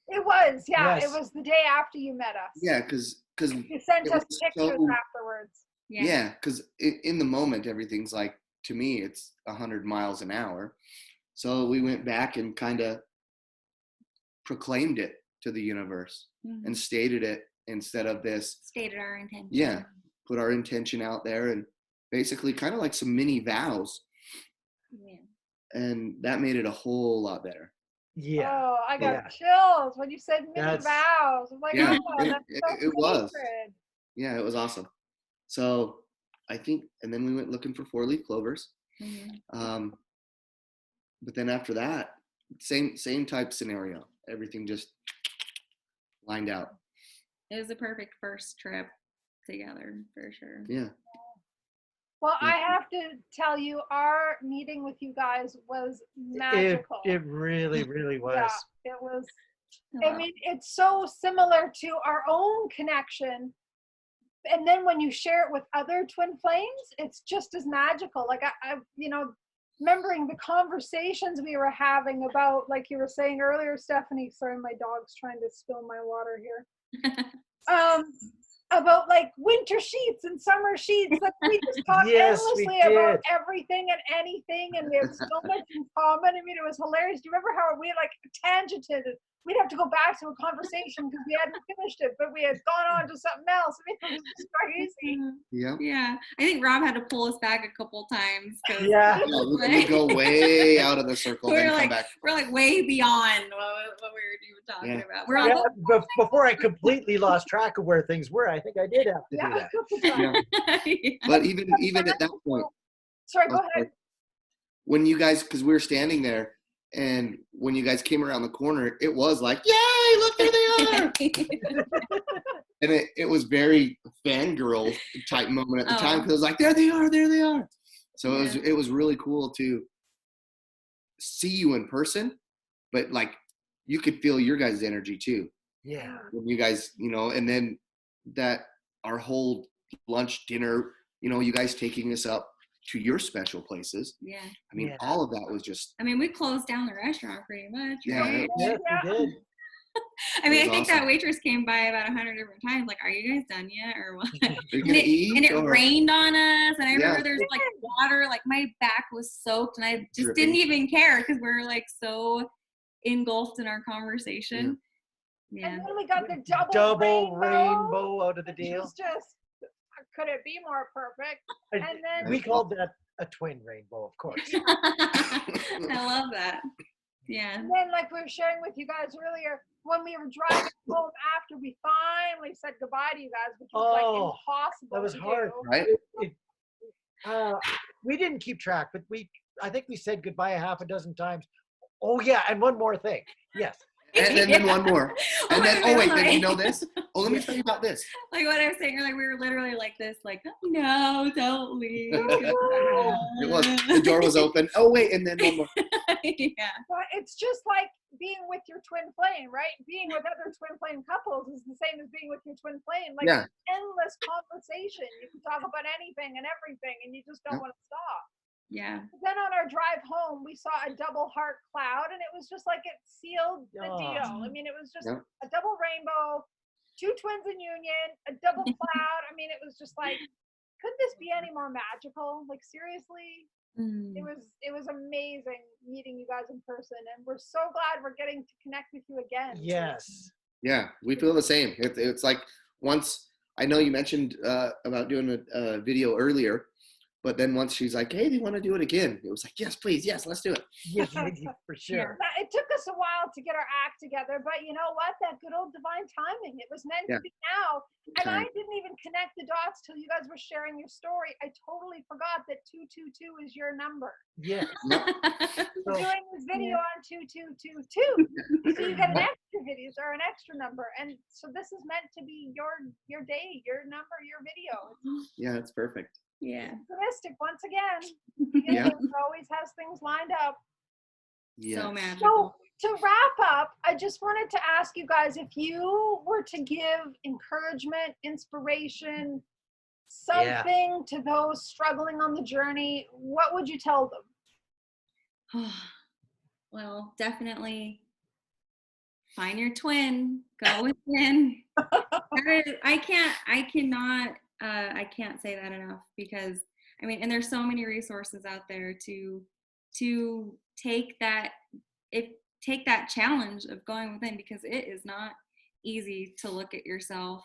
Speaker 2: It was, yeah.
Speaker 1: Yes.
Speaker 2: It was the day after you met us.
Speaker 4: Yeah, because
Speaker 2: you sent us pictures afterwards.
Speaker 4: Yeah, because in the moment, everything's like, to me, it's 100 miles an hour. So we went back and kind of proclaimed it to the universe and stated it instead of this.
Speaker 3: Stated our intention.
Speaker 4: Yeah, put our intention out there and basically kind of like some mini vows.
Speaker 3: Yeah.
Speaker 4: And that made it a whole lot better.
Speaker 1: Yeah.
Speaker 2: Oh, I got chills when you said mini vows. I was like,
Speaker 4: yeah,
Speaker 2: oh, that's so
Speaker 4: it was.
Speaker 2: sacred.
Speaker 4: Yeah, it was awesome. So I think, and then we went looking for 4-leaf clovers. But then after that, same type scenario. Everything just lined out.
Speaker 3: It was a perfect first trip together, for sure.
Speaker 4: Yeah.
Speaker 2: Well, I have to tell you, our meeting with you guys was magical.
Speaker 1: It really, really was.
Speaker 2: Yeah, it was. I mean, it's so similar to our own connection. And then when you share it with other twin flames, it's just as magical. Like I remembering the conversations we were having about, like you were saying earlier, Stephany, sorry, my dog's trying to spill my water here. About like winter sheets and summer sheets. Like we just talked endlessly about everything and anything, and we have so much in common. I mean, it was hilarious. Do you remember how we like tangented? We'd have to go back to a conversation because we hadn't finished it, but we had gone on to something else. I mean, it was just crazy.
Speaker 4: Yeah.
Speaker 3: Yeah. I think Rob had to pull us back a couple times.
Speaker 1: Yeah.
Speaker 4: We go way out of the circle, then come back.
Speaker 3: We're like way beyond what we were even talking about. We're all
Speaker 1: before I completely lost track of where things were, I think I did have to do that.
Speaker 4: Yeah. But even at that point.
Speaker 2: Sorry, go ahead.
Speaker 4: When you guys, because we were standing there, and when you guys came around the corner, it was like, yay, look, there they are. And it was very fangirl type moment at the time, because it was like, there they are. So it was really cool to see you in person, but like you could feel your guys' energy too.
Speaker 1: Yeah.
Speaker 4: When you guys, and then that our whole lunch, dinner, you guys taking us up to your special places.
Speaker 3: Yeah.
Speaker 4: I mean,
Speaker 1: Yeah.
Speaker 4: all of that was just,
Speaker 3: I mean, we closed down the restaurant pretty much.
Speaker 4: yeah,
Speaker 3: Right?
Speaker 1: Yes, we did.
Speaker 3: I mean,
Speaker 4: It
Speaker 3: I
Speaker 4: was
Speaker 3: think
Speaker 4: awesome.
Speaker 3: that waitress came by about 100 different times. Like, are you guys done yet, or what?
Speaker 4: Are you
Speaker 3: And
Speaker 4: gonna
Speaker 3: it,
Speaker 4: eat?
Speaker 3: and it
Speaker 4: or-
Speaker 3: rained on us, and I
Speaker 4: Yeah.
Speaker 3: remember there's like water. Like my back was soaked, and I just
Speaker 4: Dripping.
Speaker 3: didn't even care because we were like so engulfed in our conversation. Yeah.
Speaker 2: And then we got the
Speaker 1: Double
Speaker 2: rainbow,
Speaker 1: rainbow out of the
Speaker 2: which
Speaker 1: deal.
Speaker 2: was just, could it be more perfect?
Speaker 1: And
Speaker 2: And then
Speaker 1: we called that a twin rainbow, of course.
Speaker 3: I love that. Yeah.
Speaker 2: And then, like we were sharing with you guys earlier, when we were driving home after we finally said goodbye to you guys, which was like
Speaker 1: Oh,
Speaker 2: impossible
Speaker 1: that was
Speaker 2: to
Speaker 1: hard.
Speaker 2: do.
Speaker 4: Right?
Speaker 1: We didn't keep track, but I think we said goodbye a half a dozen times. Oh yeah, and one more thing. Yes.
Speaker 4: And then one more. And then,
Speaker 3: we were
Speaker 4: wait, then
Speaker 3: like-
Speaker 4: you know this? Oh, let me tell you about this.
Speaker 3: Like what I was saying, like we were literally like this, like, no, don't leave.
Speaker 4: It was, the door was open. Oh, wait, and then one more.
Speaker 3: Yeah.
Speaker 2: But it's just like being with your twin flame, right? Being with other twin flame couples is the same as being with your twin flame. Like
Speaker 4: Yeah.
Speaker 2: endless conversation. You can talk about anything and everything, and you just don't want to stop.
Speaker 3: Yeah.
Speaker 2: But then on our drive home, we saw a double heart cloud, and it was just like it sealed the
Speaker 1: Oh.
Speaker 2: deal. I mean, it was just
Speaker 4: Yeah.
Speaker 2: a double rainbow, two twins in union, a double cloud. I mean, it was just like, could this be any more magical? Like seriously,
Speaker 3: Mm.
Speaker 2: it was amazing meeting you guys in person, and we're so glad we're getting to connect with you again.
Speaker 1: Yes.
Speaker 4: Yeah, we feel the same. It's like once, I know you mentioned about doing a video earlier, but then once she's like, hey, they want to do it again. It was like, yes, please. Yes, let's do it.
Speaker 1: Yes, for sure.
Speaker 2: Now, it took us a while to get our act together, but you know what? That good old divine timing. It was meant to be now. And I didn't even connect the dots till you guys were sharing your story. I totally forgot that 222 is your number.
Speaker 1: Yes.
Speaker 2: We're doing this video on 2222. So you get an extra videos or an extra number. And so this is meant to be your day, your number, your video.
Speaker 4: Yeah, it's perfect.
Speaker 3: Yeah.
Speaker 2: Optimistic once again.
Speaker 4: Yeah.
Speaker 2: It always has things lined up.
Speaker 4: Yeah.
Speaker 3: So
Speaker 2: So
Speaker 3: magical.
Speaker 2: to wrap up, I just wanted to ask you guys, if you were to give encouragement, inspiration, something to those struggling on the journey, what would you tell them?
Speaker 3: Well, definitely find your twin. Go within. I can't say that enough, because I mean, and there's so many resources out there to take that challenge of going within, because it is not easy to look at yourself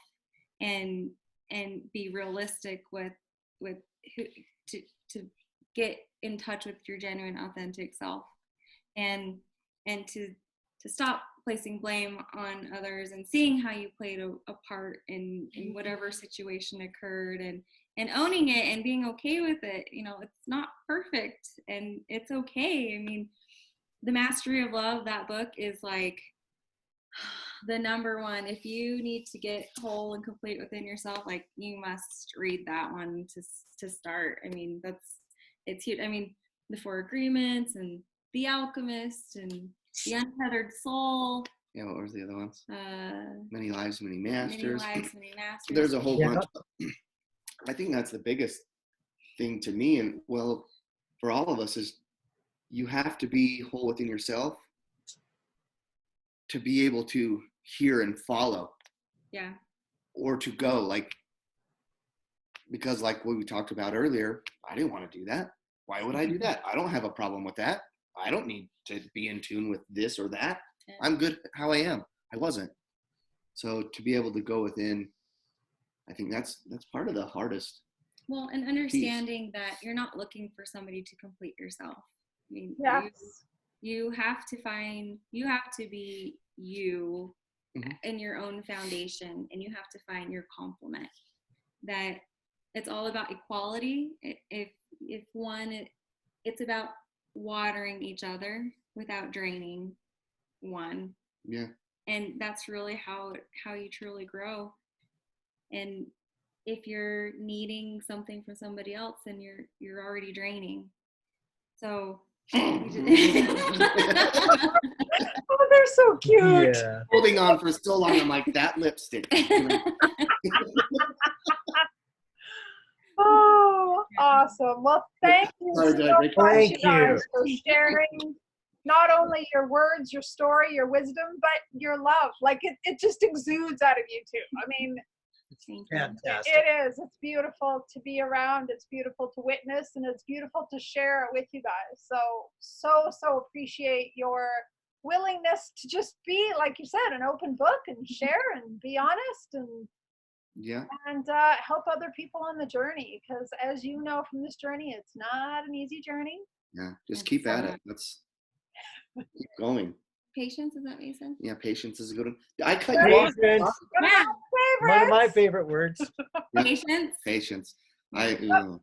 Speaker 3: and be realistic with who to get in touch with your genuine, authentic self, and to stop placing blame on others and seeing how you played a part in whatever situation occurred, and owning it and being okay with it. You know, it's not perfect and it's okay. I mean, The Mastery of Love, that book is like the number one. If you need to get whole and complete within yourself, like, you must read that one to start. I mean, it's huge. I mean, The Four Agreements and The Alchemist and The Untethered Soul.
Speaker 4: Yeah, what was the other ones? Many Lives, Many
Speaker 3: Many
Speaker 4: Masters.
Speaker 3: Lives, Many Masters.
Speaker 4: There's a whole
Speaker 1: Yeah.
Speaker 4: bunch. I think that's the biggest thing to me, and well, for all of us, is you have to be whole within yourself to be able to hear and follow.
Speaker 3: Yeah.
Speaker 4: Or to go, like, because like what we talked about earlier, I didn't want to do that. Why would I do that? I don't have a problem with that. I don't need to be in tune with this or that.
Speaker 3: Yeah.
Speaker 4: I'm good how I am. I wasn't. So to be able to go within, I think that's part of the hardest.
Speaker 3: Well, and understanding that you're not looking for somebody to complete yourself. I mean,
Speaker 2: Yes.
Speaker 3: you have to be you in your own foundation, and you have to find your complement. That it's all about equality. If one, it's about watering each other without draining one.
Speaker 4: Yeah.
Speaker 3: And that's really how you truly grow. And if you're needing something from somebody else, then you're already draining. So
Speaker 2: Oh, they're so cute.
Speaker 1: Yeah.
Speaker 4: Holding on for so long, I'm like, that lipstick.
Speaker 2: Oh, awesome. Well, thank you
Speaker 4: Sorry,
Speaker 2: so
Speaker 4: did I break your
Speaker 2: much,
Speaker 1: Thank
Speaker 2: you guys,
Speaker 1: you.
Speaker 2: for sharing not only your words, your story, your wisdom, but your love. Like it just exudes out of you two. I mean,
Speaker 3: Thank you.
Speaker 1: Fantastic.
Speaker 2: it is. It's beautiful to be around. It's beautiful to witness, and it's beautiful to share it with you guys. So appreciate your willingness to just be, like you said, an open book and share and be honest and
Speaker 4: Yeah.
Speaker 2: help other people on the journey. Because as you know from this journey, it's not an easy journey.
Speaker 4: Yeah. Just
Speaker 3: It's
Speaker 4: keep at it. Let's keep going.
Speaker 3: Patience, is that what you said?
Speaker 4: Yeah, patience is a good one. I cut you off.
Speaker 1: Patience.
Speaker 3: Yeah.
Speaker 1: One of my
Speaker 2: Favorites.
Speaker 1: favorite words.
Speaker 4: Yeah.
Speaker 3: Patience.
Speaker 4: Patience.
Speaker 3: And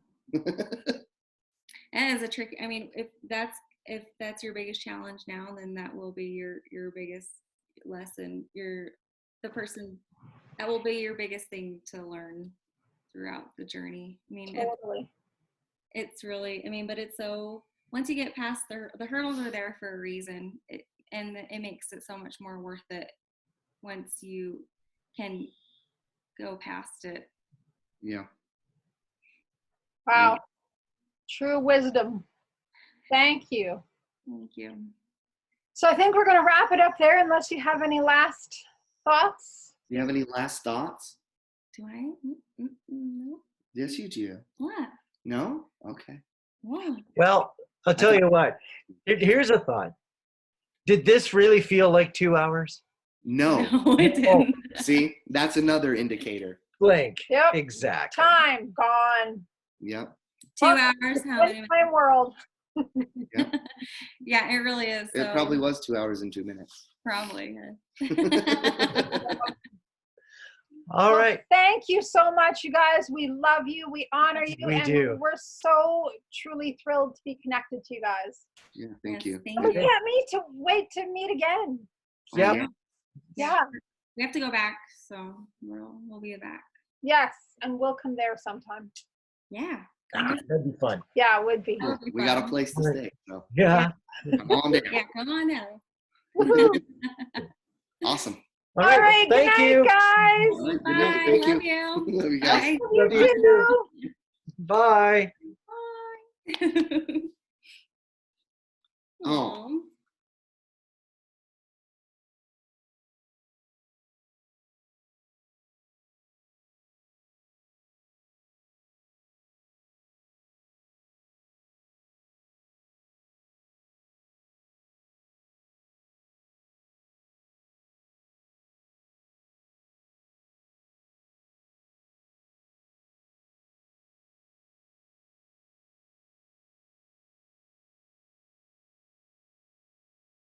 Speaker 3: as a trick, I mean, if that's your biggest challenge now, then that will be your biggest lesson. That will be your biggest thing to learn throughout the journey. I mean,
Speaker 2: Totally.
Speaker 3: it's really, I mean, but it's so, once you get past the hurdles are there for a reason, and it makes it so much more worth it once you can go past it.
Speaker 4: Yeah.
Speaker 2: Wow. True wisdom. Thank you.
Speaker 3: Thank you.
Speaker 2: So I think we're going to wrap it up there unless you have any last thoughts.
Speaker 4: Do you have any last thoughts?
Speaker 3: Do I? No.
Speaker 4: Yes, you do.
Speaker 3: What?
Speaker 4: No? Okay.
Speaker 3: What?
Speaker 1: Well, I'll tell you what. Here's a thought. Did this really feel like 2 hours?
Speaker 4: No.
Speaker 3: No, it didn't.
Speaker 4: See, that's another indicator.
Speaker 1: Blank.
Speaker 2: Yep.
Speaker 1: Exactly.
Speaker 2: Time gone.
Speaker 4: Yep.
Speaker 3: 2 hours. How many minutes?
Speaker 2: My world.
Speaker 3: Yeah, it really is.
Speaker 4: It probably was 2 hours and 2 minutes.
Speaker 3: Probably. Yeah.
Speaker 1: All
Speaker 2: Well,
Speaker 1: right.
Speaker 2: Thank you so much, you guys. We love you. We honor you.
Speaker 1: We
Speaker 2: and
Speaker 1: do.
Speaker 2: We're so truly thrilled to be connected to you guys.
Speaker 4: Yeah, thank
Speaker 3: Yes,
Speaker 4: you.
Speaker 3: Thank
Speaker 2: And we
Speaker 3: you.
Speaker 2: can't wait to meet again.
Speaker 1: Yep.
Speaker 2: Yeah.
Speaker 3: We have to go back, so we'll be back.
Speaker 2: Yes. And we'll come there sometime.
Speaker 3: Yeah.
Speaker 1: That'd be fun.
Speaker 2: Yeah, it would be.
Speaker 3: That would be
Speaker 4: We got a
Speaker 3: fun.
Speaker 4: place to stay. So
Speaker 1: Yeah.
Speaker 4: come on down.
Speaker 3: Yeah, come on now.
Speaker 2: Woohoo.
Speaker 4: Awesome.
Speaker 2: All right.
Speaker 1: Thank
Speaker 2: Good night,
Speaker 1: you.
Speaker 2: guys.
Speaker 4: All right, good
Speaker 3: Bye.
Speaker 4: night. Thank
Speaker 3: Love
Speaker 4: you.
Speaker 3: you.
Speaker 4: Love you guys.
Speaker 3: Bye.
Speaker 2: You
Speaker 1: Love you
Speaker 2: too.
Speaker 1: Bye.
Speaker 3: Bye.
Speaker 4: Oh.
Speaker 3: Aw.